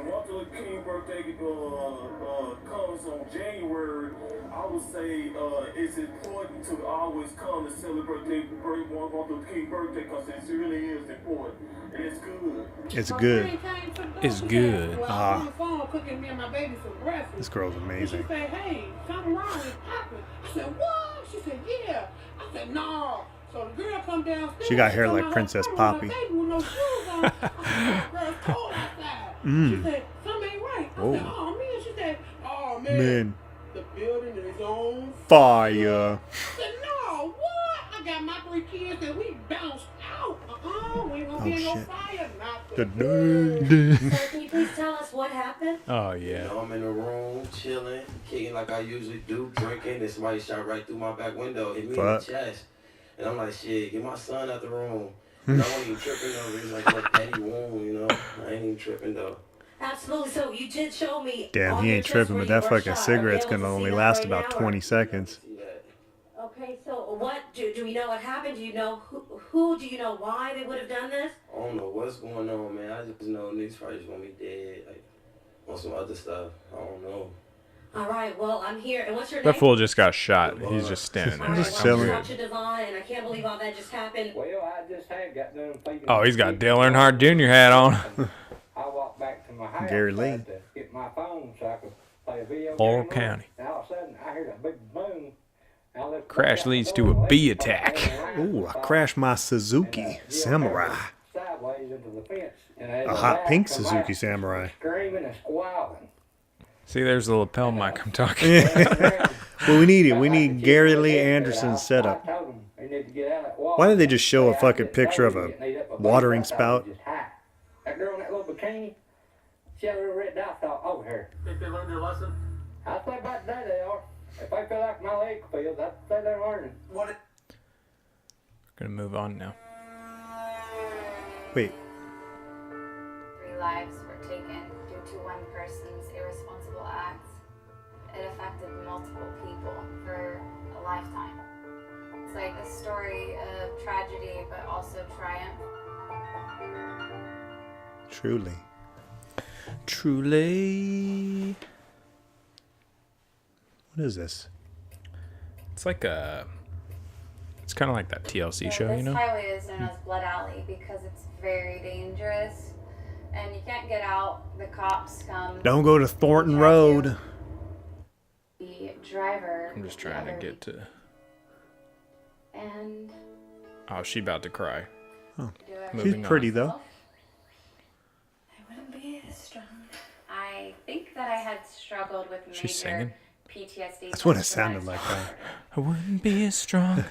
Martin Luther King's birthday comes on January, I would say it's important to always come to celebrate Martin Luther King's birthday, because it really is important. And it's good. It's My good. friend came to the door. It's She good. said, well, I was on the phone cooking me and my baby some breakfast. This girl's And amazing. she said, hey, something wrong with Papa. I said, what? She said, yeah. I said, no. So the girl come downstairs. She got hair come like out her Princess room Poppy. with my baby with no shoes on. I said, girl, it's cold outside. She said, something ain't right. I said, oh, man. She said, oh, Man. The building is on Fire. I said, no, what? I got my 3 kids and we bounced out. We ain't gonna be in no shit. fire. Not The today. So can you please tell us what happened? Oh, You yeah. know, I'm in the room, chilling, kicking like I usually do, drinking, and somebody shot right through my back window, hit me Fuck. in the chest. And I'm like, shit, get my son out the room. And I wasn't even tripping though, it's like a petty wound, I ain't even tripping though. Absolutely. So you did show me. Damn, on he your ain't chest tripping, where but you that were fucking shot. Are we cigarette's able gonna to only see that last right about now, or- 20 seconds. See that? Okay, so what do we know what happened? Do you know who? Do you know why they would have done this? I don't know what's going on, man. I just know niggas probably just want me dead, like, on some other stuff. I don't know. All right, well, I'm here. And what's your That name? fool just got shot. He's just standing there. Just like, chilling. Talk to Devon, and I can't believe all that just happened. Well, I just had got done feeding. Oh, he's got Dale Earnhardt Jr. hat on. I walked back to my house. Gary Lee. To get my phone so I could play a video Laurel game. County. And all of a sudden, I heard a big boom. I looked Crash back leads out to the a door, bee and the attack. Ooh, I crashed my Suzuki Samurai. Sideways into the fence, and there's A hot rat pink come Suzuki out, Samurai. screaming and squalling. See, there's the lapel mic I'm talking about. Well, we need it. We need Gary Lee Anderson's setup. Why did they just show a fucking picture of a watering spout? That girl in that little bikini, she had a little red dot over her. Think they learned their lesson? I think about that they are. If I feel like my leg feels, I'd say they're learning. Gonna move on now. Wait, 3 lives were taken due to one person's irresponsible acts. It affected multiple people for a lifetime. It's like a story of tragedy, but also triumph. truly. Truly. What is this? It's like a. It's kind of like that TLC show, This you know? highway is known as Blood Alley because it's very dangerous, and you can't get out. The cops come. Don't go to Thornton Road. The driver. I'm just trying to get to. And Oh, she about to cry. Oh, she's Moving pretty on. though. I wouldn't be this strong. I think that I had struggled with major She's singing. PTSD. That's what it sounded like. I wouldn't be as strong.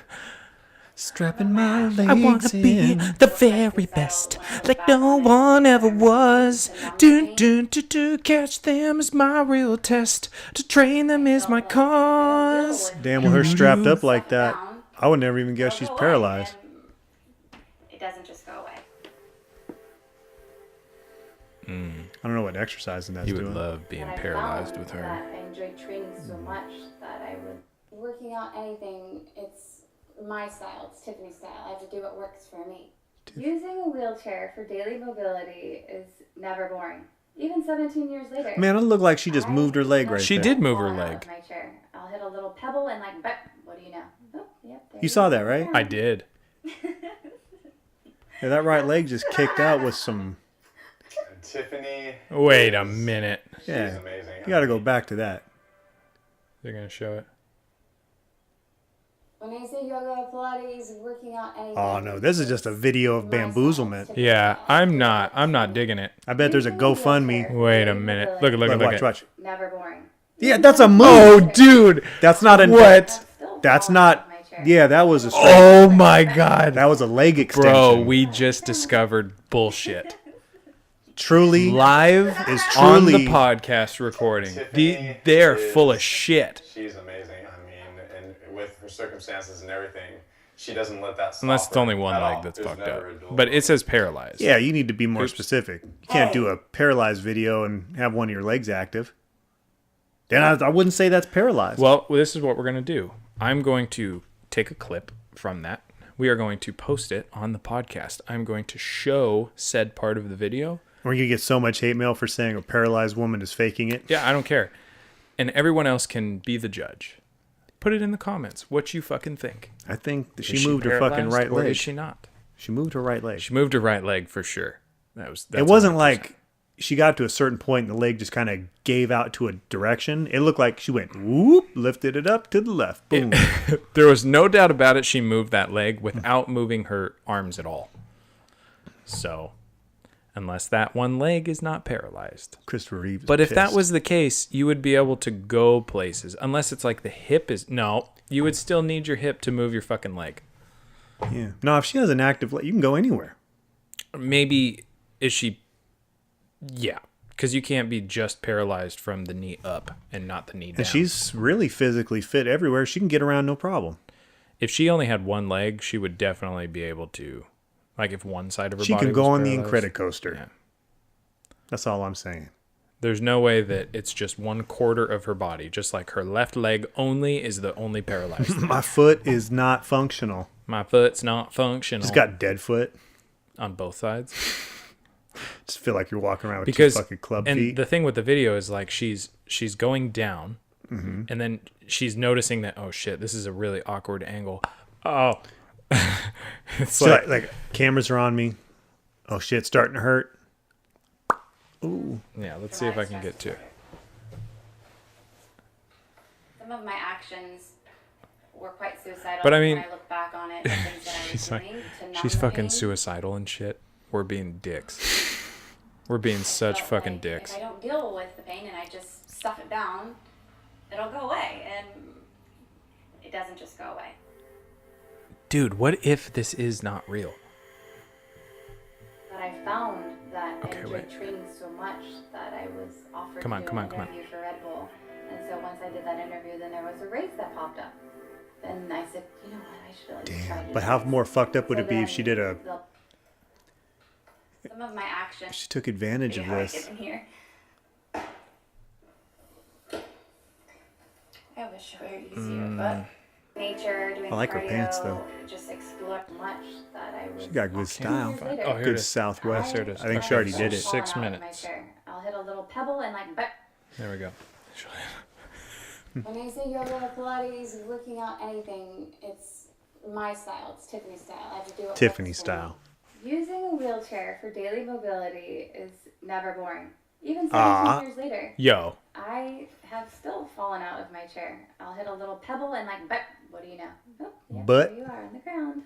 Strapping my legs I wanna be the very best, like no one ever was. Do do do do. Catch them is my real test. To train them is my cause. Damn, with her strapped up like that, I would never even guess she's paralyzed. It doesn't just go away. I don't know what exercising that's You would doing. love being But I paralyzed found with her. that I enjoyed training so much that I would working out anything. It's my style. It's Tiffany's style. I have to do what works for me. Using a wheelchair for daily mobility is never boring. Even 17 years later. Man, it looked like she just moved her leg right She there. did move her Fall out of leg. my chair. I'll hit a little pebble and like, but what do you know? Oh, yep. there You saw that, go. right? I did. Yeah, that right leg just kicked out with some. Tiffany. Wait a minute. Yeah, She's amazing. you got to go back to that. They're gonna show it. When I say yoga, Pilates, working out, anything. Oh no, this is just a video of bamboozlement. Yeah, I'm not digging it. I bet there's a GoFundMe. Wait a minute. Look, Watch, at. watch. Never boring. Yeah, that's a move. Oh, dude. That's not a What? That's not. Yeah, that was a. Oh my god. That was a leg extension. Bro, we just discovered bullshit. Truly Live is on the truly podcast recording. Tiffany They're is- full of shit. She's amazing. I mean, and with her circumstances and everything, she doesn't let that stop Unless it's her only one at leg all. that's There's fucked never up. a dual But it says paralyzed. Yeah, you need to be more Oops. specific. You can't do a paralyzed video and have one of your legs active. Then I wouldn't say that's paralyzed. Well, this is what we're going to do. I'm going to take a clip from that. We are going to post it on the podcast. I'm going to show said part of the video. We're gonna get so much hate mail for saying a paralyzed woman is faking it. Yeah, I don't care. And everyone else can be the judge. Put it in the comments what you fucking think. I think that Is she moved her fucking paralyzed right or leg. is she not? She moved her right leg. She moved her right leg for sure. That's It wasn't 100%. like she got to a certain point and the leg just kind of gave out to a direction. It looked like she went whoop, lifted it up to the left. Boom. There was no doubt about it. She moved that leg without moving her arms at all. So, unless that one leg is not paralyzed. Christopher Reeves. But if that pissed. was the case, you would be able to go places. Unless it's like the hip is... No, you would still need your hip to move your fucking leg. Yeah. No, if she has an active leg, you can go anywhere. Maybe, is she... Yeah, because you can't be just paralyzed from the knee up and not the knee down. And she's really physically fit everywhere. She can get around no problem. If she only had one leg, she would definitely be able to... Like if one side of her She body can go was on the paralyzed. Incredicoaster. Yeah. That's all I'm saying. There's no way that it's just 1/4 of her body. Just like her left leg only is the only paralyzed thing. My foot is not functional. My foot's not functional. Just got dead foot. On both sides. Just feel like you're walking around with Because two fucking club and feet. the thing with the video is like she's going down Mm-hmm. And then she's noticing that, oh shit, this is a really awkward angle. Oh. It's So like cameras are on me. Oh shit, it's starting to hurt. Ooh. Yeah, let's see if I can get to it. Some of my actions were quite suicidal. But I mean, when I look back on it, the things that I was doing to numb she's the fucking pain. suicidal and shit. We're being dicks. We're being such felt fucking like dicks. If I don't deal with the pain and I just stuff it down, it'll go away, and it doesn't just go away. Dude, what if this is not real? But I found that I Okay, enjoyed wait. training so much that I was offered Come on, to come do on, an come on. interview for Red Bull. And so once I did that interview, then there was a race that popped up. And I said, you know what, I should at least try to do But how this. more fucked up would So it be if then she did a... Some of my actions... She took advantage of How I this. get in here. I wish it were easier, but... Nature, doing I like her cardio, pants, though. Just explored much that I was... She got good style. Oh, here Good it is. Southwest. There it is. I think she already did it. 6 falling out of minutes. my chair. I'll hit a little pebble and like... There we go. When I say yoga, Pilates, working out, anything, it's my style. It's Tiffany style. I have to do it. Tiffany once a week. style. Using a wheelchair for daily mobility is never boring. Even 17 Ah. years later, Yo. I have still fallen out of my chair. I'll hit a little pebble and like, what do you know? Oh, yeah, But- there you are on the ground.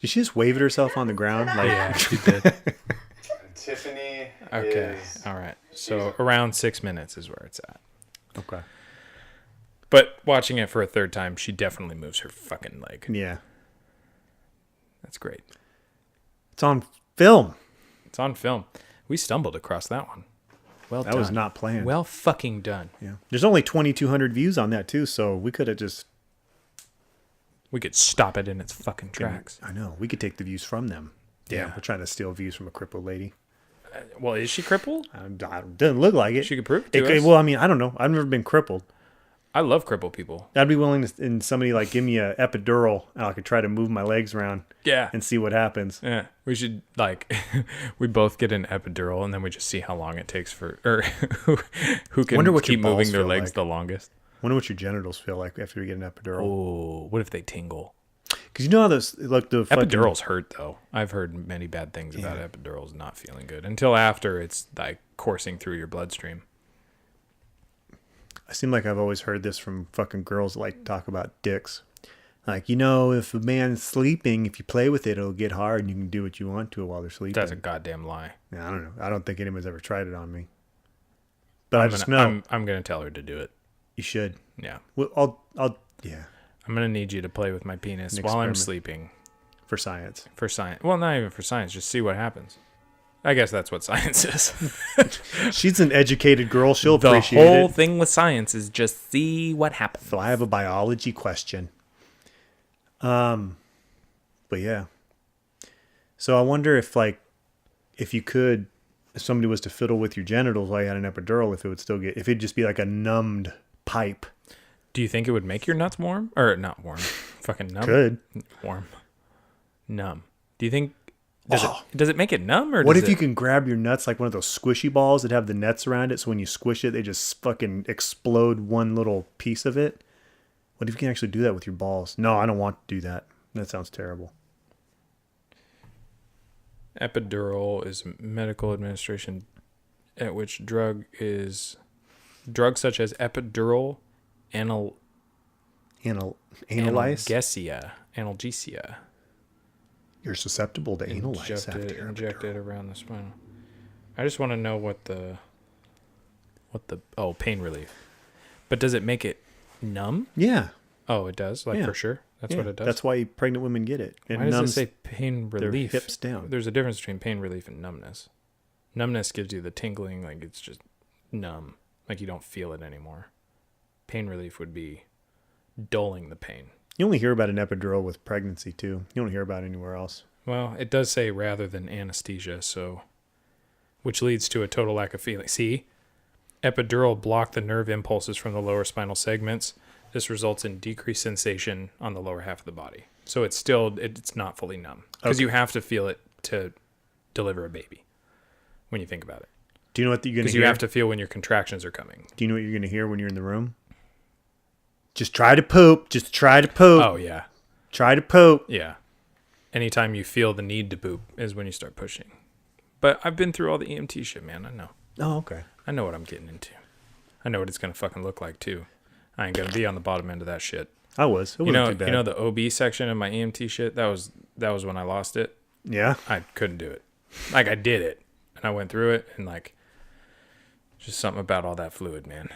Did she just wave at herself on the ground? Like, Yeah, she did. Tiffany Okay. is... All right. So around 6 minutes is where it's at. Okay. But watching it for a third time, she definitely moves her fucking leg. Yeah. That's great. It's on film. It's on film. We stumbled across that one. Well That done. was not planned. Well fucking done. Yeah. There's only 2,200 views on that too, so we could have just... We could stop it in its fucking tracks. I know. We could take the views from them. Yeah. Yeah. We're trying to steal views from a crippled lady. Well, is she crippled? Doesn't look like it. She could prove it to us. Well, I mean, I don't know. I've never been crippled. I love crippled people. I'd be willing to, and somebody like give me a epidural, and I could try to move my legs around. Yeah. And see what happens. Yeah. We should, like, we both get an epidural and then we just see how long it takes for, or who can Wonder what keep your balls moving their feel legs like. the longest. Wonder what your genitals feel like after you get an epidural. Oh, what if they tingle? Because you know how those, like the fucking... Epidurals hurt, though. I've heard many bad things about epidurals not feeling good until after it's, like, coursing through your bloodstream. I seem like I've always heard this from fucking girls that like to talk about dicks. Like, you know, if a man's sleeping, if you play with it, it'll get hard and you can do what you want to it while they're sleeping. That's a goddamn lie. Yeah, I don't know. I don't think anyone's ever tried it on me. But I just know. I'm going to tell her to do it. You should. Yeah. Well, yeah. I'm going to need you to play with my penis An while I'm experiment. sleeping. For science. For science. Well, not even for science. Just see what happens. I guess that's what science is. She's an educated girl. She'll the appreciate whole it. thing with science is just see what happens. So I have a biology question. But yeah. So I wonder if if somebody was to fiddle with your genitals while you had an epidural, if if it'd just be like a numbed pipe. Do you think it would make your nuts warm? Or not warm. Fucking numb? Could. Warm. Numb. Do you think... Does it make it numb? Or What does if it, you can grab your nuts like one of those squishy balls that have the nets around it, so when you squish it, they just fucking explode one little piece of it? What if you can actually do that with your balls? No, I don't want to do that. That sounds terrible. Epidural is medical administration at which drugs such as epidural, analgesia. You're susceptible to anal lice after your Injected around the spinal. I just want to know what the pain relief. But does it make it numb? Yeah. Oh, it does? Like, Yeah. for sure? That's Yeah, what it does? That's why pregnant women get it. It Why does it numbs say pain relief? their hips down. There's a difference between pain relief and numbness. Numbness gives you the tingling, like it's just numb. Like you don't feel it anymore. Pain relief would be dulling the pain. You only hear about an epidural with pregnancy, too. You don't hear about it anywhere else. Well, it does say rather than anesthesia, so... Which leads to a total lack of feeling. See? Epidural block the nerve impulses from the lower spinal segments. This results in decreased sensation on the lower half of the body. So it's not fully numb. Because Okay. you have to feel it to deliver a baby, when you think about it. Do you know what you're going to hear? Because you have to feel when your contractions are coming. Do you know what you're going to hear when you're in the room? Just try to poop. Just try to poop. Oh, yeah. Try to poop. Yeah. Anytime you feel the need to poop is when you start pushing. But I've been through all the EMT shit, man. I know. Oh, okay. I know what I'm getting into. I know what it's going to fucking look like, too. I ain't going to be on the bottom end of that shit. I was. It wasn't too bad. You know the OB section of my EMT shit? That was when I lost it. Yeah? I couldn't do it. Like, I did it. And I went through it. And, like, just something about all that fluid, man.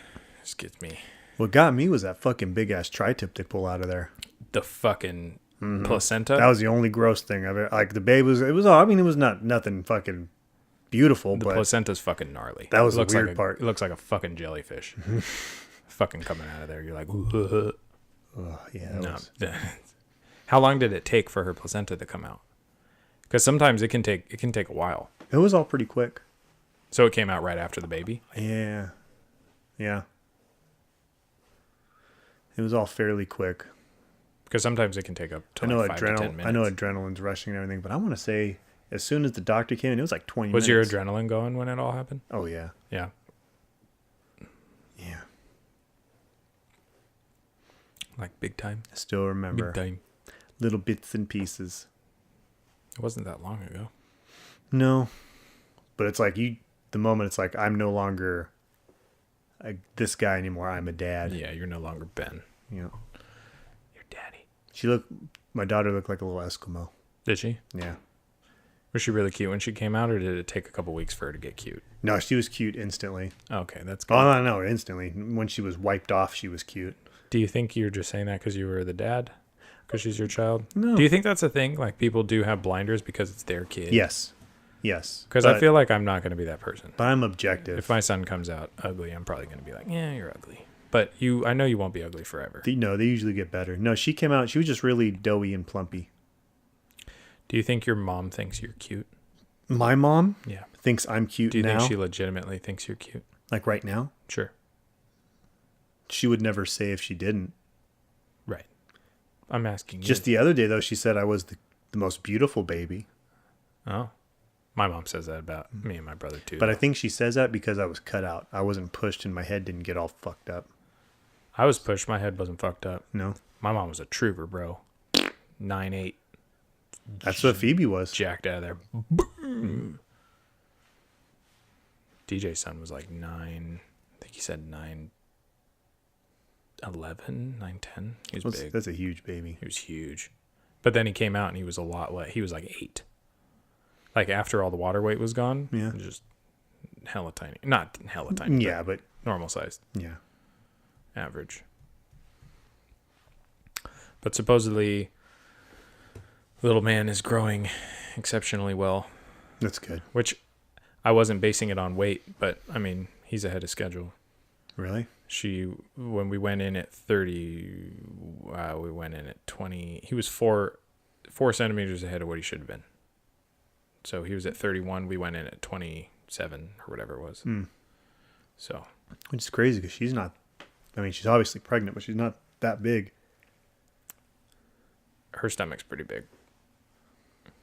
Just gets me. What got me was that fucking big-ass tri-tip they pull out of there. The fucking placenta? That was the only gross thing I've ever... Like, the baby was... It was all... I mean, it was nothing fucking beautiful, the but... placenta's fucking gnarly. That was the weird weird part. It looks like a fucking jellyfish. Fucking coming out of there. You're like... yeah, no. How long did it take for her placenta to come out? Because sometimes it can take a while. It was all pretty quick. So it came out right after the baby? Yeah. Yeah. It was all fairly quick. Because sometimes it can take up to like 5 to 10 minutes. I know adrenaline's rushing and everything, but I want to say as soon as the doctor came in, it was like 20 Was minutes. your adrenaline going when it all happened? Oh, yeah. Yeah. Yeah. Like big time? I still remember. Big time. Little bits and pieces. It wasn't that long ago. No. But it's like the moment it's like, I'm no longer this guy anymore. I'm a dad. Yeah, you're no longer Ben. You know. You're daddy. My daughter looked like a little Eskimo. Did she? Yeah. Was she really cute when she came out, or did it take a couple weeks for her to get cute? No, she was cute instantly. Okay, that's good. Oh, no, instantly. When she was wiped off, she was cute. Do you think you're just saying that because you were the dad? Because she's your child? No. Do you think that's a thing? Like, people do have blinders because it's their kid? Yes. Yes. Because I feel like I'm not going to be that person. But I'm objective. If my son comes out ugly, I'm probably going to be like, yeah, you're ugly. But I know you won't be ugly forever. No, they usually get better. No, she came out, she was just really doughy and plumpy. Do you think your mom thinks you're cute? My mom? Yeah. Thinks I'm cute now? Do you think she legitimately thinks you're cute? Like right now? Sure. She would never say if she didn't. Right. I'm asking you. Just the other day, though, she said I was the most beautiful baby. Oh. My mom says that about me and my brother, too. But I think she says that because I was cut out. I wasn't pushed and my head didn't get all fucked up. I was pushed. My head wasn't fucked up. No. My mom was a trooper, bro. 9'8". That's what Phoebe was. Jacked out of there. DJ's son was like 9. I think he said 9'11", 9'10". He was big. That's a huge baby. He was huge. But then he came out and he was a lot less. He was like 8. Like after all the water weight was gone. Yeah. Just hella tiny. Not hella tiny. Yeah, but normal sized. Yeah. Average. But supposedly, little man is growing exceptionally well. That's good. Which I wasn't basing it on weight, but I mean, he's ahead of schedule. Really? When we went in at 30, we went in at 20. He was 4 centimeters ahead of what he should have been. So he was at 31. We went in at 27 or whatever it was. So, which is crazy because she's not. I mean, she's obviously pregnant, but she's not that big. Her stomach's pretty big.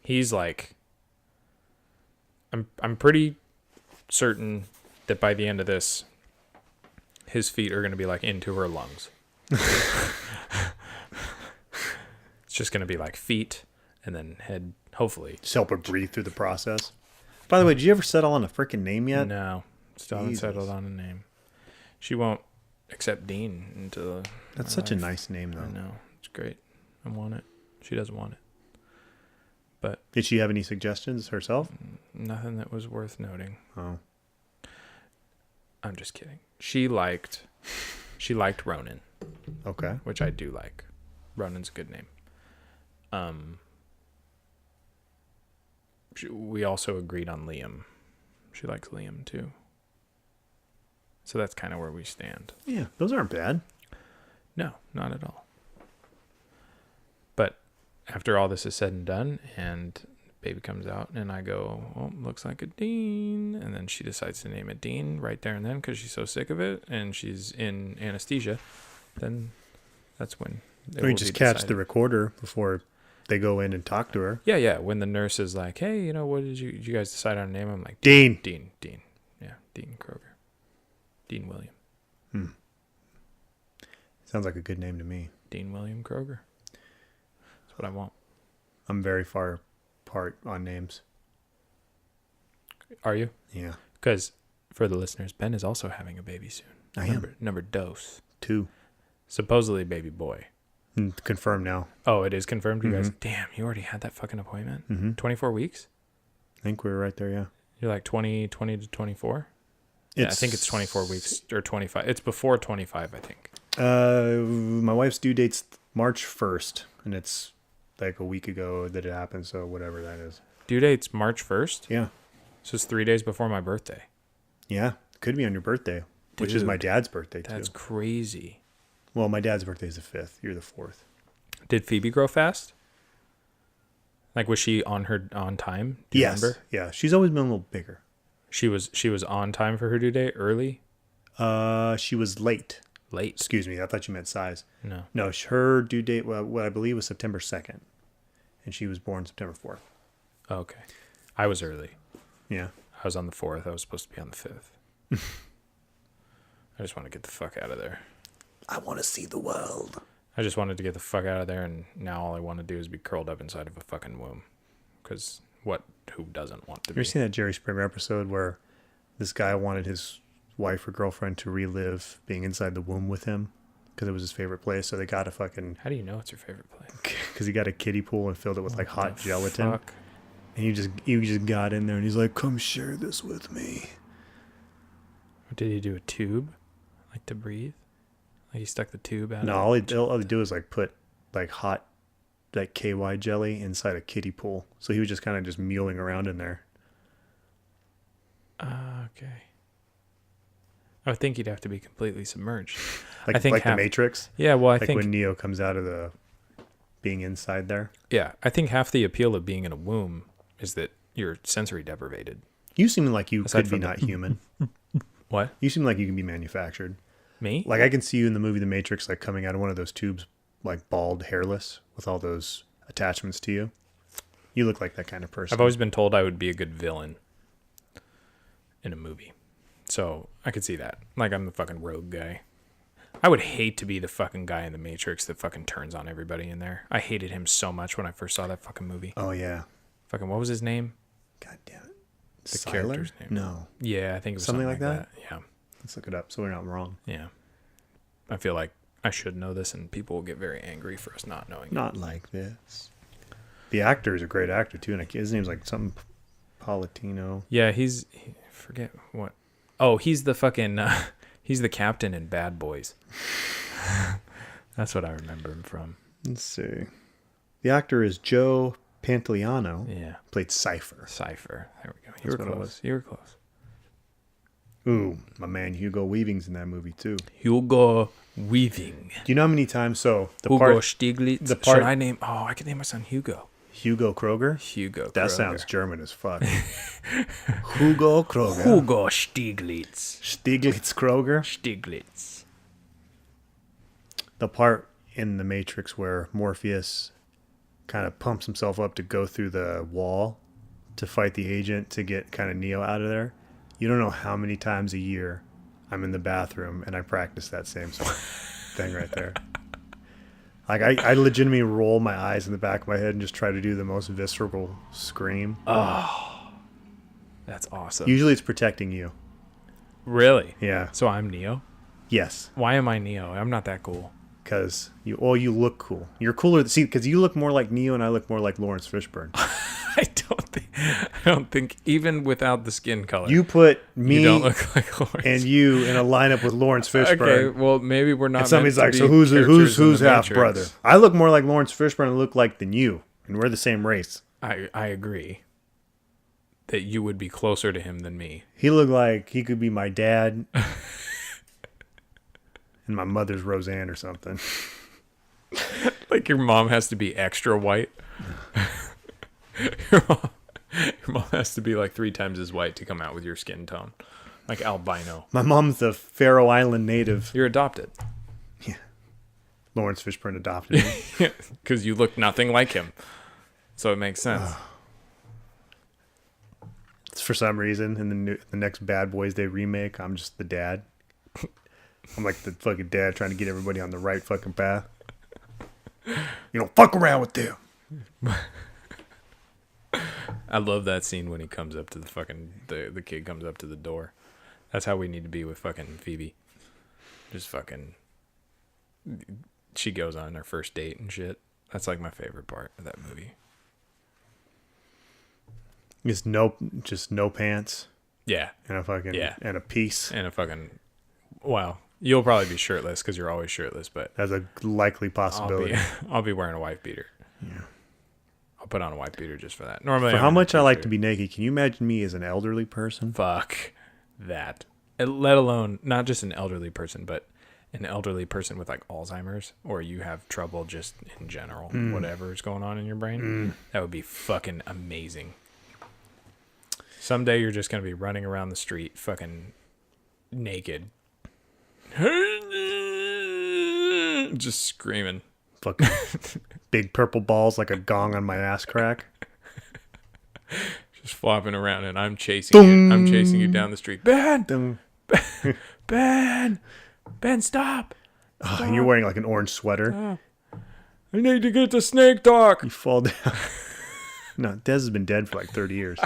He's like, I'm pretty certain that by the end of this, his feet are going to be like into her lungs. It's just going to be like feet and then head, hopefully. Just help her breathe through the process. By the way, did you ever settle on a freaking name yet? No. Still haven't settled on a name. She won't accept Dean into That's such a nice name, though. I know. It's great. I want it. She doesn't want it. But did she have any suggestions herself? Nothing that was worth noting. Oh. I'm just kidding. She liked Ronan. Okay. Which I do like. Ronan's a good name. We also agreed on Liam. She likes Liam too. So that's kind of where we stand. Yeah, those aren't bad. No, not at all. But after all this is said and done, and baby comes out, and I go, "Oh, looks like a Dean," and then she decides to name it Dean right there and then because she's so sick of it, and she's in anesthesia. Then that's when. We just catch the recorder before they go in and talk to her. Yeah. When the nurse is like, "Hey, what did you guys decide on a name?" I'm like, Dean. Yeah, Dean Kroger. Dean William. Sounds like a good name to me. Dean William Kroger. That's what I want. I'm very far apart on names. Are you? Yeah. Because for the listeners, Ben is also having a baby soon. I am. Number dos. 2. Supposedly a baby boy. Confirmed now. Oh, it is confirmed, you guys? Damn, you already had that fucking appointment? 24 weeks? I think we were right there, yeah. You're like 20 to 24? Yeah, I think it's 24 weeks or 25. It's before 25, I think. My wife's due date's March 1st, and it's like a week ago that it happened, so whatever that is. Due date's March 1st? Yeah. So it's 3 days before my birthday. Yeah, could be on your birthday, which is my dad's birthday, too. That's crazy. Well, my dad's birthday is the 5th. You're the 4th. Did Phoebe grow fast? Like, was she on time? Do you remember? Yeah, she's always been a little bigger. She was on time for her due date? Early? She was late. Late? Excuse me, I thought you meant size. No, her due date, what I believe was September 2nd, and she was born September 4th. Okay. I was early. Yeah. I was on the 4th. I was supposed to be on the 5th. I just want to get the fuck out of there. I want to see the world. I just wanted to get the fuck out of there, and now all I want to do is be curled up inside of a fucking womb. Because who doesn't want to be? You ever seen that Jerry Springer episode where this guy wanted his wife or girlfriend to relive being inside the womb with him because it was his favorite place? So they got a fucking... How do you know it's your favorite place? Because he got a kiddie pool and filled it with like hot gelatin. Fuck? And you just got in there and he's like, come share this with me. Did he do a tube? Like to breathe? Like he stuck the tube out? No, all he do is like put like hot like KY jelly inside a kiddie pool. So he was just kind of just mulling around in there. Okay. I would think he'd have to be completely submerged. Like, I think like the Matrix? Yeah, well, I think when Neo comes out of the being inside there. Yeah, I think half the appeal of being in a womb is that you're sensory deprivated. You seem like you could be not human. What? You seem like you can be manufactured. Me? Like I can see you in the movie The Matrix, like coming out of one of those tubes, like bald, hairless, with all those attachments to you. You look like that kind of person. I've always been told I would be a good villain in a movie. So I could see that. Like I'm the fucking rogue guy. I would hate to be the fucking guy in The Matrix that fucking turns on everybody in there. I hated him so much when I first saw that fucking movie. Oh, yeah. Fucking, what was his name? God damn it. The Siler? character's name. No. Yeah, I think it was something like that. Yeah. Let's look it up so we're not wrong. Yeah. I feel like I should know this and people will get very angry for us not knowing Not like this. The actor is a great actor, too. And his name's like something Palatino. Yeah, forget what. Oh, he's the fucking... he's the captain in Bad Boys. That's what I remember him from. Let's see. The actor is Joe Pantoliano. Yeah. Played Cypher. There we go. You were close. Ooh, my man Hugo Weaving's in that movie too. Hugo Weaving. Do you know how many times? So the Hugo Stieglitz. The part. Should I name? Oh, I could name my son Hugo. Hugo Kroger. Hugo. That sounds German as fuck. Hugo Kroger. Hugo Stieglitz. Stieglitz Kroger. Stieglitz. The part in The Matrix where Morpheus kind of pumps himself up to go through the wall to fight the agent to get kind of Neo out of there. You don't know how many times a year I'm in the bathroom and I practice that same thing right there. Like I legitimately roll my eyes in the back of my head and just try to do the most visceral scream. Oh, that's awesome. Usually it's protecting you. Really? Yeah. So I'm Neo? Yes. Why am I Neo? I'm not that cool. Because you look cool. You're cooler. See, because you look more like Neo and I look more like Lawrence Fishburne. I don't think even without the skin color. You put me you don't look like Lawrence. And you in a lineup with Lawrence Fishburne. Okay, well maybe we're not. And somebody's like, so who's half brother? I look more like Lawrence Fishburne and look like than you, and we're the same race. I agree. That you would be closer to him than me. He looked like he could be my dad. And my mother's Roseanne or something. Like your mom has to be extra white. Your mom has to be like 3 times as white to come out with your skin tone. Like albino. My mom's a Faroe Island native. You're adopted. Yeah. Lawrence Fishburne adopted me. Because you look nothing like him. So it makes sense. for some reason. And the next Bad Boys Day remake, I'm just the dad. I'm like the fucking dad trying to get everybody on the right fucking path. You don't fuck around with them. I love that scene when he comes up to the fucking the kid comes up to the door. That's how we need to be with fucking Phoebe. Just fucking. She goes on her first date and shit. That's like my favorite part of that movie. Just no pants. Yeah. And a fucking and a piece. And a fucking. Wow. You'll probably be shirtless because you're always shirtless, but that's a likely possibility. I'll be wearing a wife beater. Yeah. I'll put on a wife beater just for that. Normally, for how much I like to be naked, can you imagine me as an elderly person? Fuck that. Let alone not just an elderly person, but an elderly person with like Alzheimer's, or you have trouble just in general, whatever's going on in your brain. That would be fucking amazing. Someday you're just gonna be running around the street, fucking naked. Just screaming. Fucking big purple balls like a gong on my ass crack. Just flopping around, and I'm chasing you. I'm chasing you down the street. Ben! Ben, stop! Oh, and you're wearing like an orange sweater. I need to get to Snake Dock. You fall down. No, Dez has been dead for like 30 years.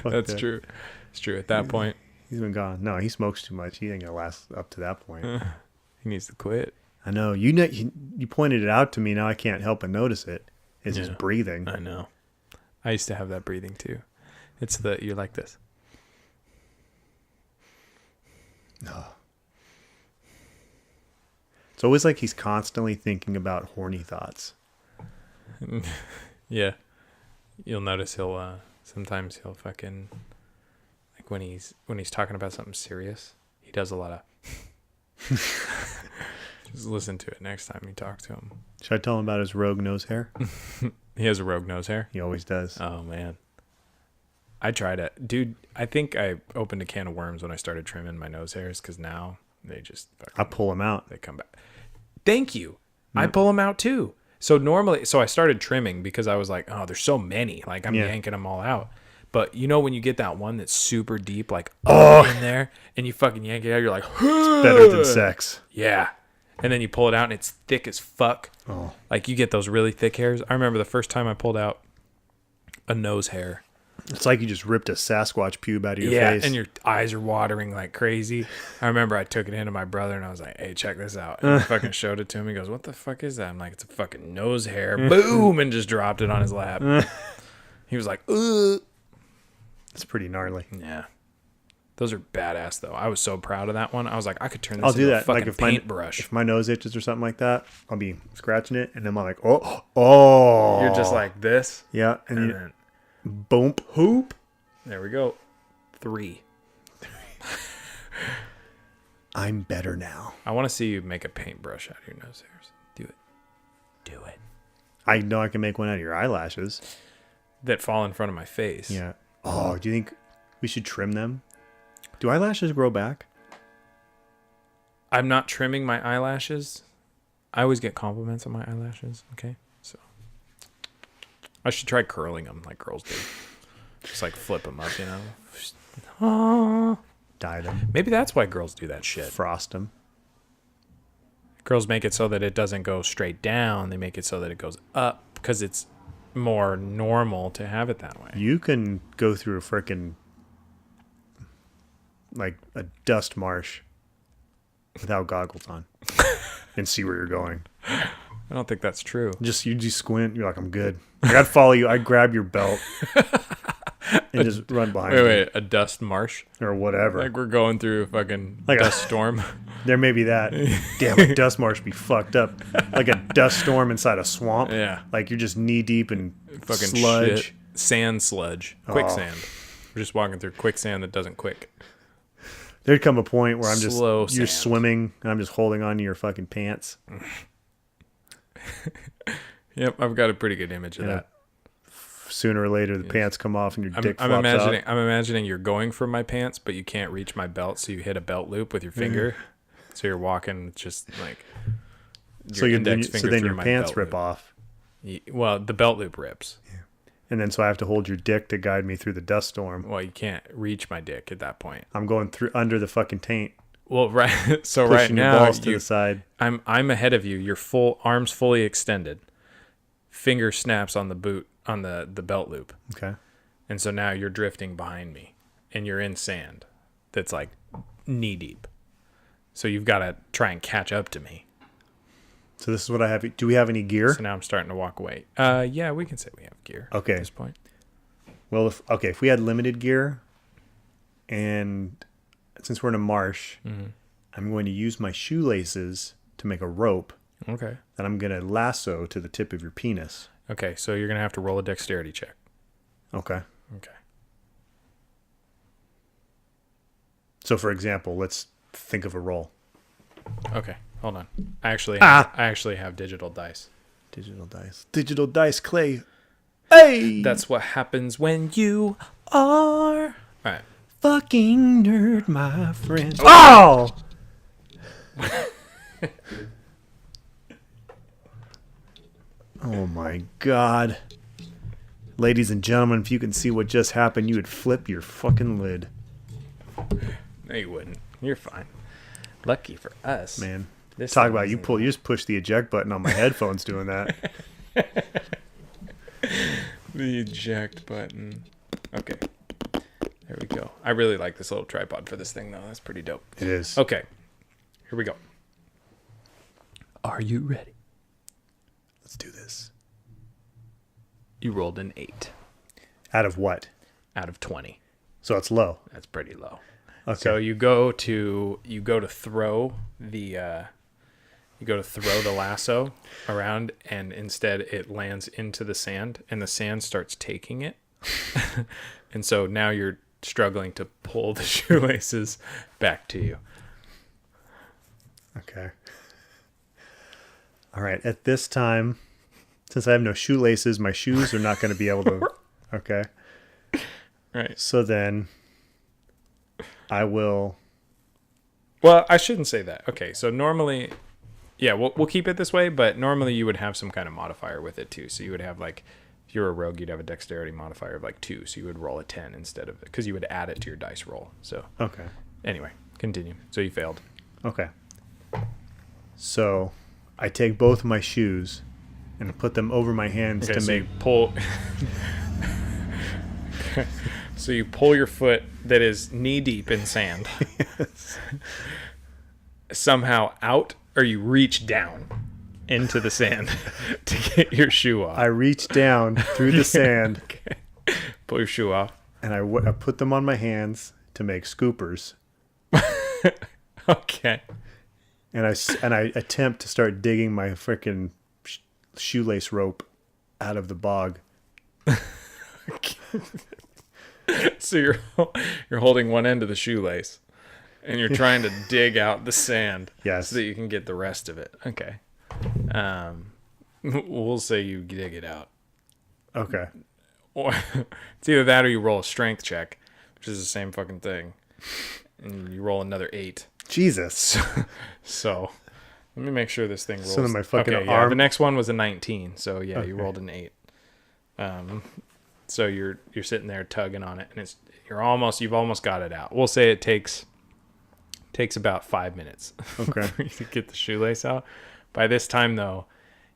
That's true. It's true. At that point, he's been gone. No, he smokes too much. He ain't gonna last up to that point. He needs to quit. I know. You pointed it out to me. Now I can't help but notice it. It's his breathing. I know. I used to have that breathing too. It's you're like this. No. It's always like he's constantly thinking about horny thoughts. Yeah. You'll notice sometimes he'll fucking, like when he's talking about something serious, he does a lot of just listen to it next time you talk to him. Should I tell him about his rogue nose hair? He has a rogue nose hair? He always does. Oh man. I tried it. Dude, I think I opened a can of worms when I started trimming my nose hairs, because now they just fucking, I pull them out. They come back. Thank you. I pull them out too. So I started trimming because I was like, oh, there's so many. Like I'm yanking them all out. But you know when you get that one that's super deep, like in there, and you fucking yank it out, you're like, it's better than sex. Yeah. And then you pull it out and it's thick as fuck. Oh. Like you get those really thick hairs. I remember the first time I pulled out a nose hair. It's like you just ripped a Sasquatch pube out of your face. Yeah, and your eyes are watering like crazy. I remember I took it into my brother and I was like, hey, check this out. And I fucking showed it to him. He goes, what the fuck is that? I'm like, it's a fucking nose hair. Boom! And just dropped it on his lap. He was like, ugh. It's pretty gnarly. Yeah. Those are badass, though. I was so proud of that one. I was like, I could turn this into a fucking if paintbrush. If my nose itches or something like that, I'll be scratching it, and then I'm like, oh. You're just like this? Yeah. And then boom, hoop. There we go. 3. I'm better now. I want to see you make a paintbrush out of your nose hairs. Do it. Do it. I know I can make one out of your eyelashes. That fall in front of my face. Yeah. Oh, do you think we should trim them? Do eyelashes grow back? I'm not trimming my eyelashes. I always get compliments on my eyelashes. Okay. So I should try curling them like girls do. Just like flip them up, you know? Oh. Dye them. Maybe that's why girls do that shit. Frost them. Girls make it so that it doesn't go straight down. They make it so that it goes up because it's more normal to have it that way. You can go through a frickin' like a dust marsh without goggles on and see where you're going. I don't think that's true. You just squint. You're like, I'm good. I'd follow you. I'd grab your belt and just run behind you. Wait, a dust marsh? Or whatever. Like we're going through a fucking dust storm. There may be that. Damn, a dust marsh be fucked up. Like a dust storm inside a swamp. Yeah. Like you're just knee deep in fucking sludge. Shit. Sand sludge. Quicksand. We're just walking through quicksand that doesn't quick. There'd come a point where you're swimming and I'm just holding on to your fucking pants. Yep, I've got a pretty good image of that. Sooner or later, the pants come off and your dick flops out. I'm imagining you're going for my pants, but you can't reach my belt, so you hit a belt loop with your finger. So you're walking just like so then your pants rip off. Well, the belt loop rips. Yeah. And then so I have to hold your dick to guide me through the dust storm. Well, you can't reach my dick at that point. I'm going through under the fucking taint. Well, right. So Pushing right your now, balls to the side. I'm ahead of you. Your full arms fully extended. Finger snaps on the boot on the belt loop. Okay. And so now you're drifting behind me, and you're in sand that's like knee deep. So you've got to try and catch up to me. So this is what I have. Do we have any gear? So now I'm starting to walk away. Yeah, we can say we have gear. Okay. At this point. Well, if we had limited gear, and since we're in a marsh, I'm going to use my shoelaces to make a rope. Okay. That I'm going to lasso to the tip of your penis. Okay, so you're going to have to roll a dexterity check. Okay. Okay. So, for example, let's think of a roll. Okay, hold on. I actually have digital dice. Digital dice, Clay. Hey! That's what happens when you are... All right. Fucking nerd, my friend. Oh! Oh my God. Ladies and gentlemen, if you can see what just happened, you would flip your fucking lid. No, you wouldn't. You're fine. Lucky for us. Man. This Talk about you just push the eject button on my headphones doing that. The eject button. Okay. There we go. I really like this little tripod for this thing, though. That's pretty dope. It is. Okay. Here we go. Are you ready? Let's do this. You rolled an 8. Out of what? Out of 20. So it's low. That's pretty low. Okay. So you go to throw the lasso around, and instead it lands into the sand, and the sand starts taking it. And so now you're struggling to pull the shoelaces back to you. Okay. All right. At this time, since I have no shoelaces, my shoes are not going to be able to. Okay. Right. So then I will. Well, I shouldn't say that. Okay. So normally, yeah, we'll keep it this way, but normally you would have some kind of modifier with it too. So you would have like, if you're a rogue, you'd have a dexterity modifier of like 2. So you would roll a 10 instead of, because you would add it to your dice roll. So. Okay. Anyway, continue. So you failed. Okay. So I take both of my shoes and put them over my hands to make. You pull. So you pull your foot that is knee deep in sand. Yes. Somehow out, or you reach down into the sand to get your shoe off. I reach down through the sand. Okay. Pull your shoe off. And I put them on my hands to make scoopers. Okay. And I attempt to start digging my freaking shoelace rope out of the bog. So you're holding one end of the shoelace, and you're trying to dig out the sand. Yes. So that you can get the rest of it. Okay. We'll say you dig it out. Okay. Or it's either that or you roll a strength check, which is the same fucking thing, and you roll another 8. Jesus. So let me make sure this thing rolls. So then my fucking okay, arm. Yeah, the next one was a 19. So yeah, Okay. you rolled an 8. So you're sitting there tugging on it, and you've almost got it out. We'll say it takes about 5 minutes. Okay. For you to get the shoelace out. By this time though,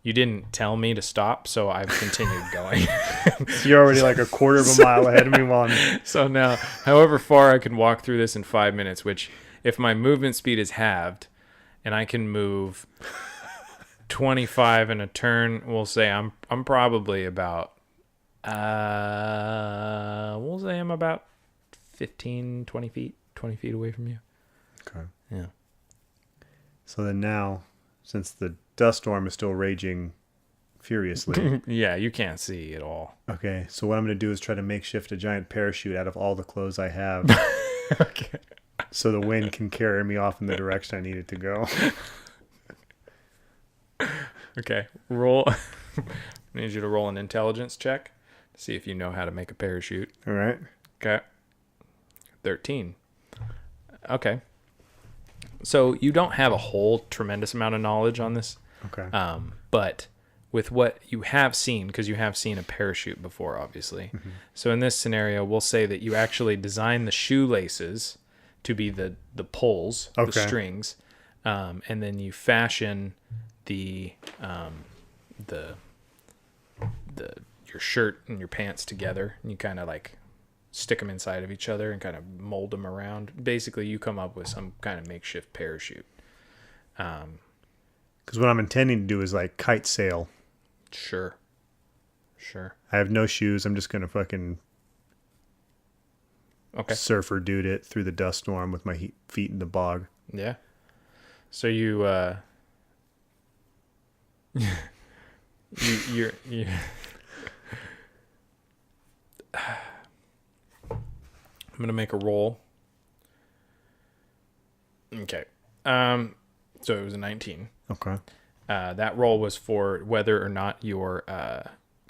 you didn't tell me to stop, so I've continued going. So you're already like a quarter of a mile ahead of me while I'm... So now, however far I can walk through this in 5 minutes, which if my movement speed is halved and I can move 25 in a turn, we'll say I'm probably about we'll say I'm about 15, 20 feet away from you. Okay. Yeah. So then now, since the dust storm is still raging furiously. Yeah, you can't see at all. Okay, so what I'm going to do is try to makeshift a giant parachute out of all the clothes I have. Okay. So the wind can carry me off in the direction I need it to go. Okay, roll. I need you to roll an intelligence check to see if you know how to make a parachute. All right. Okay. 13. Okay. So you don't have a whole tremendous amount of knowledge on this. Okay. But with what you have seen, because you have seen a parachute before, obviously. So in this scenario, we'll say that you actually design the shoelaces to be the poles, the strings, and then you fashion your shirt and your pants together, and you kind of like stick them inside of each other and kind of mold them around. Basically, you come up with some kind of makeshift parachute. Because what I'm intending to do is like kite sail. Sure. I have no shoes. I'm just gonna fucking surfer dude it through the dust storm with my feet in the bog. Yeah. So you you're I'm gonna make a roll. Okay. So it was a 19. Okay. That roll was for whether or not your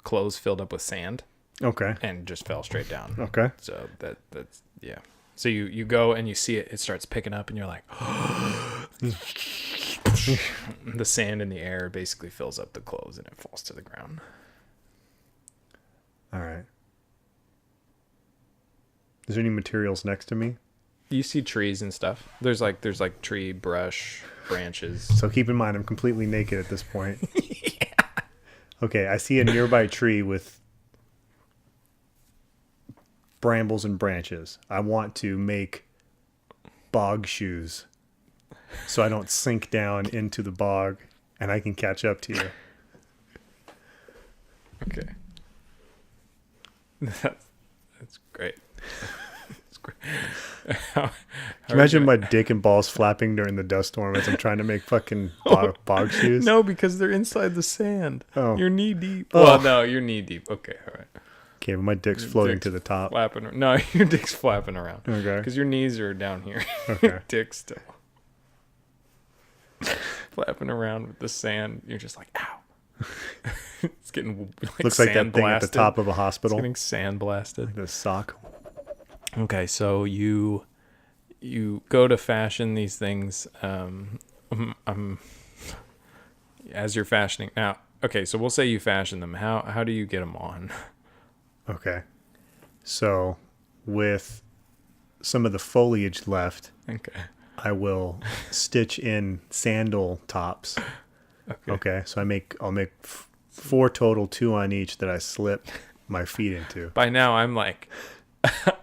clothes filled up with sand. Okay. And just fell straight down. Okay. So that's yeah. So you go and you see it starts picking up, and you're like, the sand in the air basically fills up the clothes and it falls to the ground. All right. Is there any materials next to me? You see trees and stuff. There's like tree, brush, branches. So keep in mind, I'm completely naked at this point. Yeah. Okay, I see a nearby tree with brambles and branches. I want to make bog shoes so I don't sink down into the bog and I can catch up to you. Okay. That's great. That's great. Imagine my dick and balls flapping during the dust storm as I'm trying to make fucking bog shoes. No, because they're inside the sand. Oh. You're knee deep. Oh. Well, no, you're knee deep. Okay, all right. Okay, but my dick's floating to the top. Flapping. No, your dick's flapping around. Okay. Because your knees are down here. Okay. Your dick's still flapping around with the sand. You're just like, ow. It's getting like looks like that thing blasted. at the top of a hospital. It's getting sand blasted. Like the sock. Okay, so you go to fashion these things as you're fashioning. Now, okay, so we'll say you fashion them. How do you get them on? Okay. So with some of the foliage left, okay, I will stitch in sandal tops. Okay. So I'll make 4 total, 2 on each that I slip my feet into. By now I'm like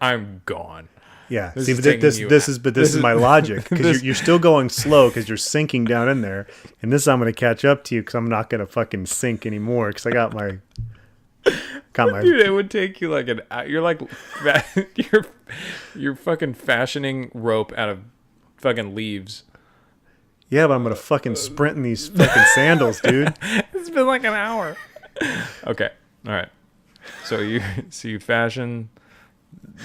I'm gone. Yeah. This See, is this is my logic, because you're still going slow because you're sinking down in there, and this I'm going to catch up to you because I'm not going to fucking sink anymore because I got my. Dude, it would take you like you're like you're fucking fashioning rope out of fucking leaves. Yeah, but I'm gonna fucking sprint in these fucking sandals, dude. It's been like an hour. Okay, all right. So you fashion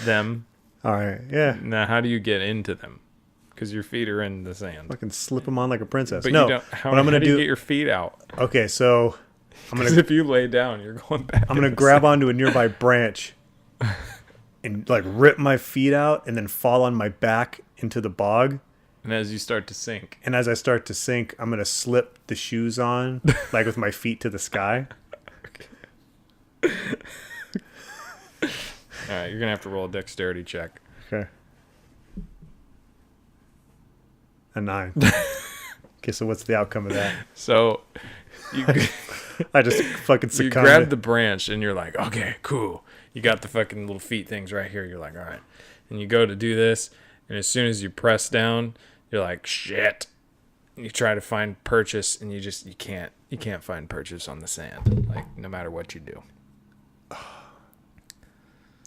them. All right, yeah. Now, how do you get into them? Because your feet are in the sand. Fucking slip them on like a princess. But no, you don't, what I'm gonna do you get your feet out? Okay, so Because if you lay down, you're going back. I'm gonna grab onto a nearby branch and like rip my feet out, and then fall on my back into the bog. And as you start to sink. And as I start to sink, I'm gonna slip the shoes on, like with my feet to the sky. All right, you're gonna have to roll a dexterity check. Okay. A 9. Okay, so what's the outcome of that? So, I just fucking succumbed. You grab the branch and you're like, okay, cool. You got the fucking little feet things right here. You're like, all right. And you go to do this, and as soon as you press down, you're like, shit. And you try to find purchase, and you can't find purchase on the sand, like no matter what you do.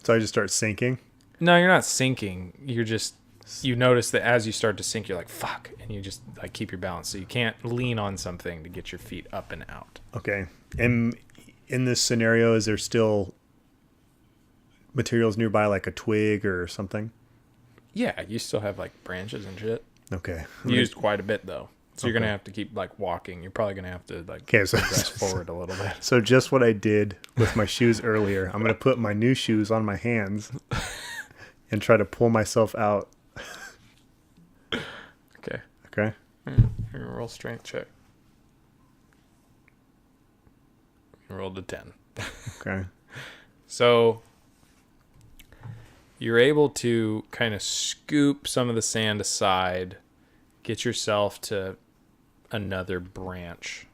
So I just start sinking? No, you're not sinking. You notice that as you start to sink, you're like, fuck. And you just like keep your balance. So you can't lean on something to get your feet up and out. Okay. And in this scenario, is there still materials nearby, like a twig or something? Yeah, you still have like branches and shit. Okay. You used quite a bit though. So you're going to have to keep like walking. You're probably going to have to like progress forward a little bit. So just what I did with my shoes earlier, I'm going to put my new shoes on my hands and try to pull myself out. Okay. Okay. You're going to roll strength check. I rolled a 10. Okay. So you're able to kind of scoop some of the sand aside, get yourself to another branch.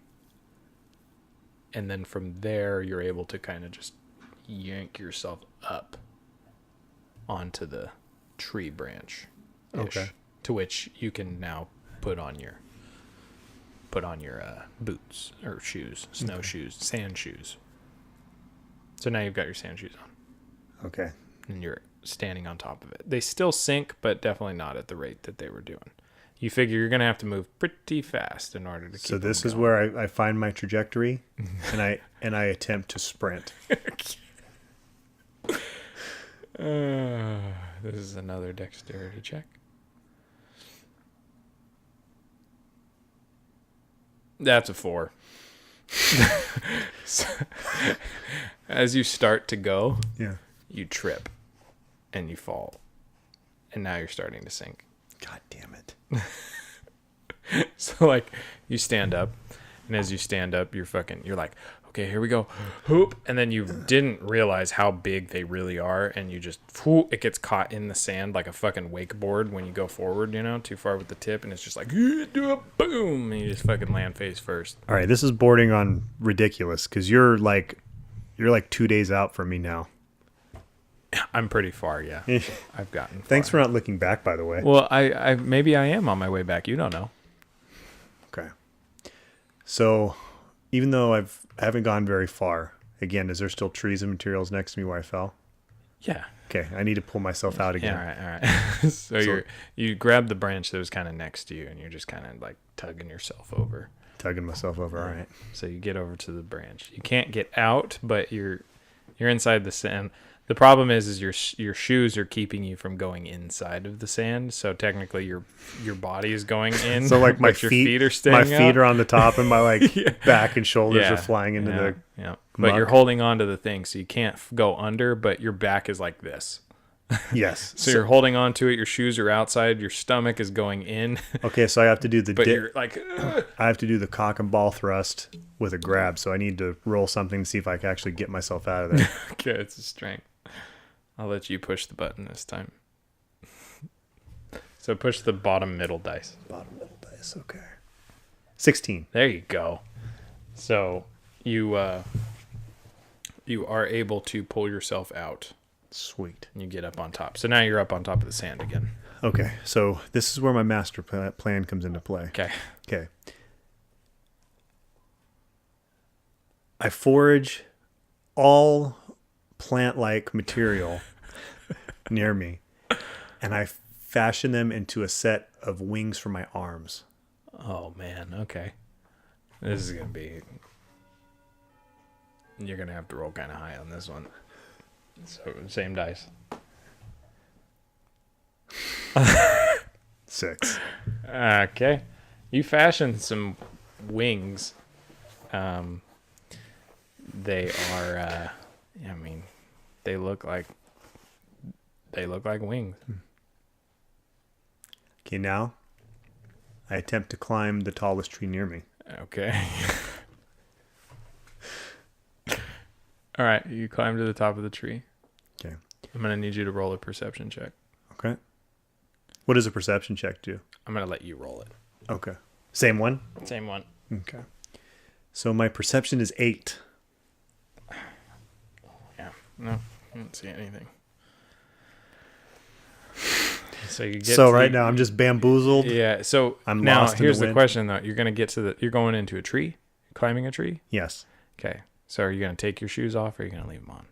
And then from there, you're able to kind of just yank yourself up onto the tree branch. Okay. To which you can now put on your boots or shoes, snowshoes, sand shoes. So now you've got your sand shoes on. Okay. And you're standing on top of it. They still sink, but definitely not at the rate that they were doing. You figure you're going to have to move pretty fast in order to keep So this them is going. where I find my trajectory, and I attempt to sprint. This is another dexterity check. That's a 4. So, as you start to go, Yeah. you trip and you fall. And now you're starting to sink. God damn it. So like you stand up, and as you stand up, you're like, okay, here we go. Hoop. And then you didn't realize how big they really are, and you just it gets caught in the sand like a fucking wakeboard when you go forward, too far with the tip, and it's just like do a boom, and you just fucking land face first. All right, this is bordering on ridiculous because you're like 2 days out from me now. I'm pretty far, yeah. I've gotten far. Thanks for not looking back, by the way. Well, I maybe I am on my way back. You don't know. Okay. So, even though I haven't gone very far, again, is there still trees and materials next to me where I fell? Yeah. Okay, I need to pull myself out again. Yeah, all right. So you grab the branch that was kind of next to you, and you're just kind of like tugging yourself over. Tugging myself over, all right. So you get over to the branch. You can't get out, but you're inside the sand. The problem is your shoes are keeping you from going inside of the sand. So technically, your body is going in. So like my your feet are staying my feet are on the top, and my Yeah. back and shoulders are flying into the But you're muck. holding on to the thing, so you can't go under. But your back is like this. Yes. So you're holding on to it. Your shoes are outside. Your stomach is going in. Okay, so I have to do the But you're like, I have to do the cock and ball thrust with a grab. So I need to roll something to see if I can actually get myself out of there. Okay, it's a strength. I'll let you push the button this time. So push the bottom middle dice. Bottom middle dice, okay. 16. There you go. So you are able to pull yourself out. Sweet. And you get up on top. So now you're up on top of the sand again. Okay, so this is where my master plan comes into play. Okay. Okay. I forage all plant-like material near me, and I fashion them into a set of wings for my arms. Oh, man. Okay. This is going to be... You're going to have to roll kind of high on this one. So, same dice. 6. Okay. You fashioned some wings. They are, they look like wings. Okay, now I attempt to climb the tallest tree near me. Okay. All right, you climb to the top of the tree. Okay. I'm going to need you to roll a perception check. Okay. What does a perception check do? I'm going to let you roll it. Okay. Same one? Same one. Okay. So my perception is 8. Yeah. No, I don't see anything. So you get So right now I'm just bamboozled. Yeah. So I'm now lost in here's the the wind. question though. You're going to get you're going into a tree, climbing a tree? Yes. Okay. So are you going to take your shoes off or are you going to leave them on?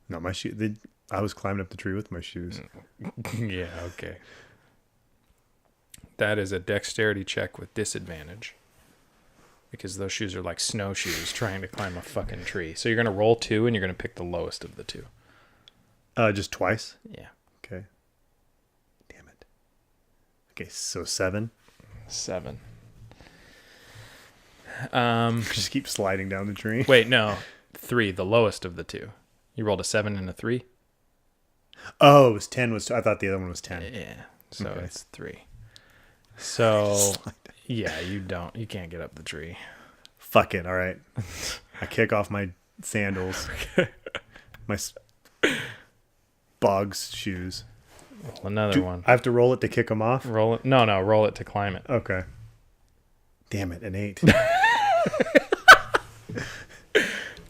No, my shoe. I was climbing up the tree with my shoes. Yeah, okay. That is a dexterity check with disadvantage. Because those shoes are like snowshoes trying to climb a fucking tree. So you're going to roll 2 and you're going to pick the lowest of the 2. Just twice? Yeah. Okay. Damn it. Okay, so 7. 7. Just keep sliding down the tree. Wait, no. 3, the lowest of the 2. You rolled a 7 and a 3? Oh, it was 10. I thought the other one was 10. Yeah. So Okay. it's 3. So, yeah, you can't get up the tree. Fuck it. All right. I kick off my sandals, my Boggs shoes. Another one. I have to roll it to kick them off? Roll it. No, roll it to climb it. Okay. Damn it, an 8.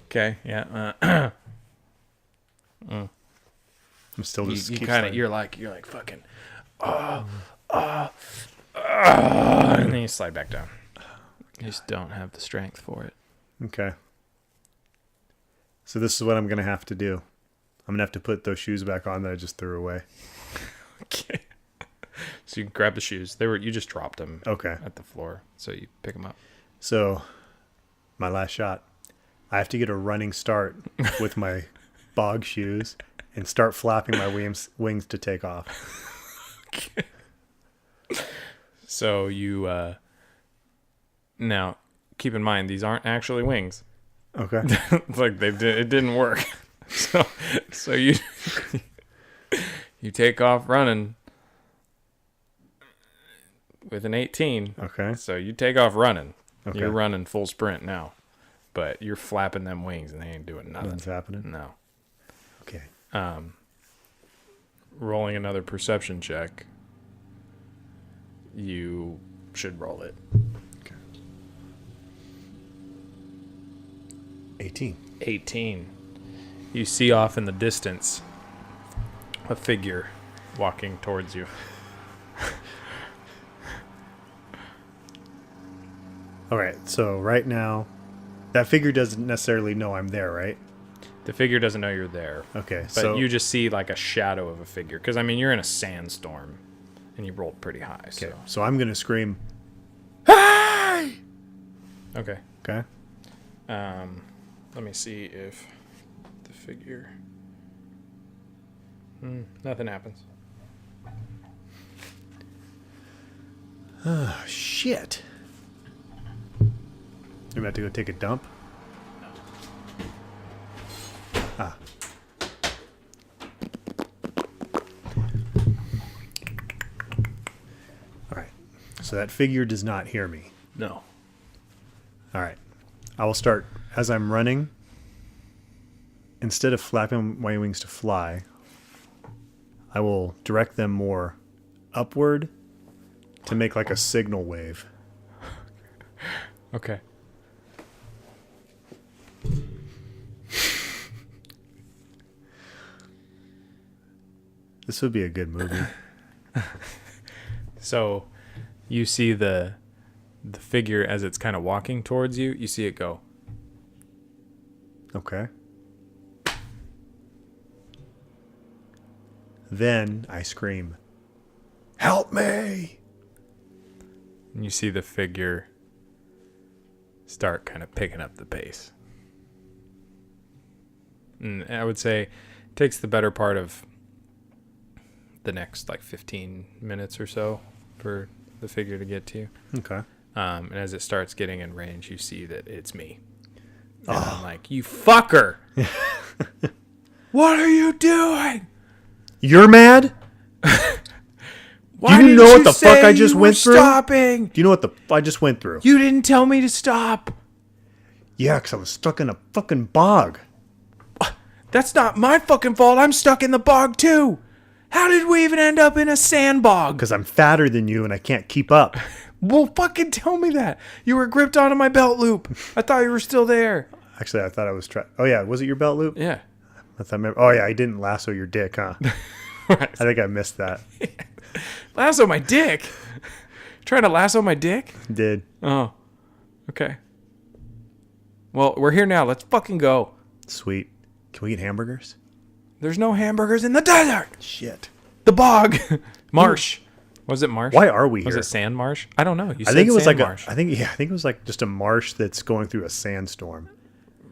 Okay, yeah. I'm still just you keep kind of sliding. you're like fucking and then you slide back down. You just don't have the strength for it. Okay. So this is what I'm gonna have to do. I'm gonna have to put those shoes back on that I just threw away. Okay. So you grab the shoes. You just dropped them. Okay. At the floor. So you pick them up. So my last shot. I have to get a running start with my Bog shoes and start flapping my wings to take off. Okay. So you now keep in mind these aren't actually wings. Okay. It's like it didn't work. So you take off running with an 18. Okay. So you take off running. Okay. You're running full sprint now. But you're flapping them wings and they ain't doing nothing. Nothing's happening? No. Okay. Rolling another perception check. You should roll it. Okay. 18. 18. You see off in the distance a figure walking towards you. All right. So right now, that figure doesn't necessarily know I'm there, right? The figure doesn't know you're there. Okay. But So you just see like a shadow of a figure. Because, I mean, you're in a sandstorm. And you rolled pretty high. Okay. So I'm going to scream, Hey! Okay. Okay. Let me see if the figure... nothing happens. Oh, shit. You about to go take a dump? Ah. All right. So that figure does not hear me. No. All right. I will start as I'm running. Instead of flapping my wings to fly, I will direct them more upward to make like a signal wave. Okay. This would be a good movie. So you see the figure as it's kind of walking towards you. You see it go. Okay. Then I scream, "Help me!" And you see the figure start kind of picking up the pace. And I would say it takes the better part of the next like 15 minutes or so for the figure to get to you. Okay. And as it starts getting in range, you see that it's me. And I'm like, you fucker! What are you doing? You're mad? Why Do you didn't know what you the say fuck I just you were went through? Stopping? Do you know what the I just went through? You didn't tell me to stop. Yeah, because I was stuck in a fucking bog. That's not my fucking fault. I'm stuck in the bog too. How did we even end up in a sand bog? Because I'm fatter than you and I can't keep up. Well, fucking tell me that. You were gripped onto my belt loop. I thought you were still there. Actually, I thought I was trying. Oh, yeah. Was it your belt loop? Yeah. I thought, oh, yeah. I didn't lasso your dick, huh? Right. I think I missed that. Lasso my dick? Trying to lasso my dick? Did. Oh. Okay. Well, we're here now. Let's fucking go. Sweet. Can we get hamburgers? There's no hamburgers in the desert. Shit. The bog. Marsh. Was it marsh? Why are we here? Was it sand marsh? I don't know. You said I think it was sand like marsh. I think it was like just a marsh that's going through a sandstorm.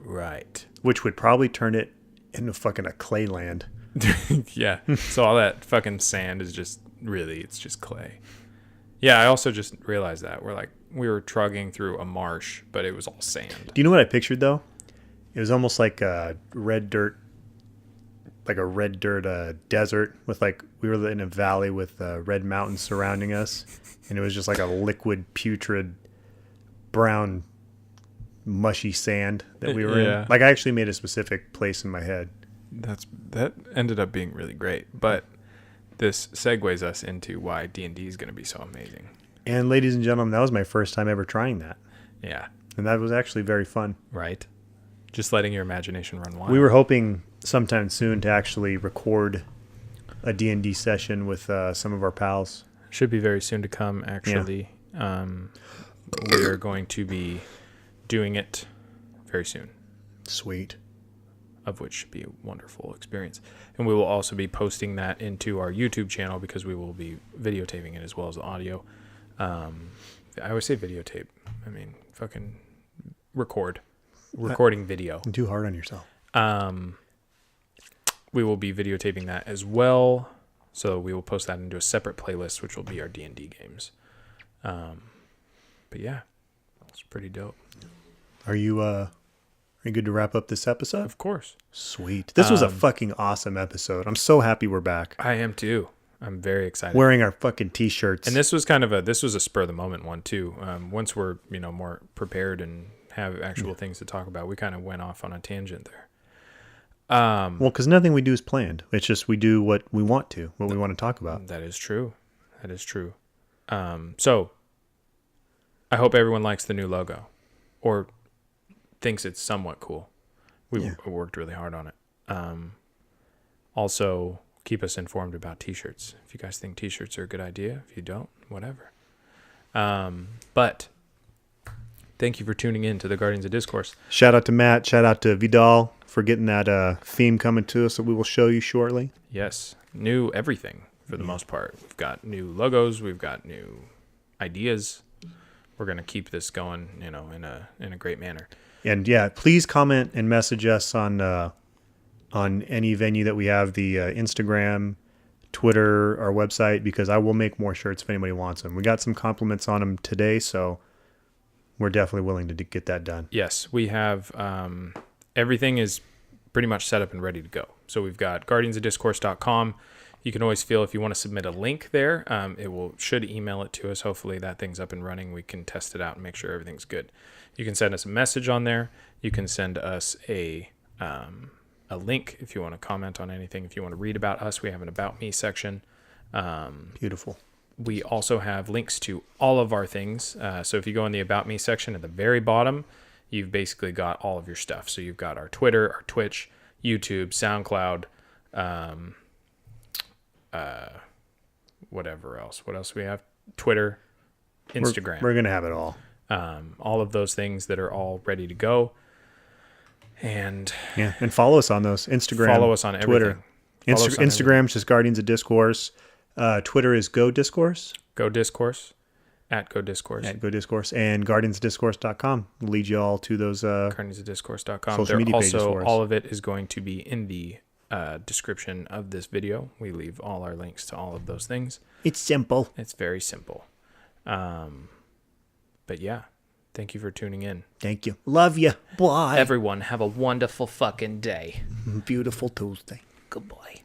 Right. Which would probably turn it into fucking a clay land. Yeah. So all that fucking sand is just it's just clay. Yeah, I also just realized that. We were trugging through a marsh, but it was all sand. Do you know what I pictured though? It was almost like a red dirt desert with we were in a valley with red mountains surrounding us, and it was just like a liquid putrid brown mushy sand that we were Yeah. in. Like I actually made a specific place in my head. That ended up being really great. But this segues us into why D&D is going to be so amazing. And ladies and gentlemen, that was my first time ever trying that. Yeah. And that was actually very fun. Right. Just letting your imagination run wild. We were hoping sometime soon to actually record a D&D session with some of our pals. Should be very soon to come, actually. Yeah. We are going to be doing it very soon. Sweet. Of which should be a wonderful experience. And we will also be posting that into our YouTube channel because we will be videotaping it as well as the audio. I always say videotape. I mean, fucking recording video. Too hard on yourself. We will be videotaping that as well. So we will post that into a separate playlist, which will be our D&D games. But yeah, it's pretty dope. Are you good to wrap up this episode? Of course. Sweet. This was a fucking awesome episode. I'm so happy we're back. I am too. I'm very excited. Wearing our fucking t-shirts. And this was a spur of the moment one too. Once we're, more prepared and have actual things to talk about, we kind of went off on a tangent there. Well, because nothing we do is planned. It's just we do what we want to, what we want to talk about. That is true. So I hope everyone likes the new logo or thinks it's somewhat cool. We worked really hard on it. Also, keep us informed about t-shirts. If you guys think t-shirts are a good idea, if you don't, whatever. But thank you for tuning in to the Guardians of Discourse. Shout out to Matt. Shout out to Vidal for getting that theme coming to us that we will show you shortly. Yes. New everything for the most part. We've got new logos. We've got new ideas. We're going to keep this going, in a great manner. And yeah, please comment and message us on any venue that we have, the Instagram, Twitter, our website, because I will make more shirts if anybody wants them. We got some compliments on them today, so we're definitely willing to get that done. Yes, we have everything is pretty much set up and ready to go. So we've got GuardiansOfDiscourse.com. You can always feel if you want to submit a link there, should email it to us. Hopefully that thing's up and running. We can test it out and make sure everything's good. You can send us a message on there. You can send us a link if you want to comment on anything. If you want to read about us, we have an About Me section. Beautiful. We also have links to all of our things. So if you go in the About Me section at the very bottom, you've basically got all of your stuff. So you've got our Twitter, our Twitch, YouTube, SoundCloud, whatever else. What else do we have? Twitter, Instagram. We're going to have it all. All of those things that are all ready to go. And follow us on those. Instagram. Follow us on Twitter. Everything. Instagram is just Guardians of Discourse. Twitter is Go Discourse. Go Discourse. At Go Discourse. At Go Discourse. And GuardiansOfDiscourse.com will lead you all to those GuardiansOfDiscourse.com. social media pages for us. All of it is going to be in the description of this video. We leave all our links to all of those things. It's simple. It's very simple. But yeah, thank you for tuning in. Thank you. Love you. Bye. Everyone, have a wonderful fucking day. Beautiful Tuesday. Goodbye.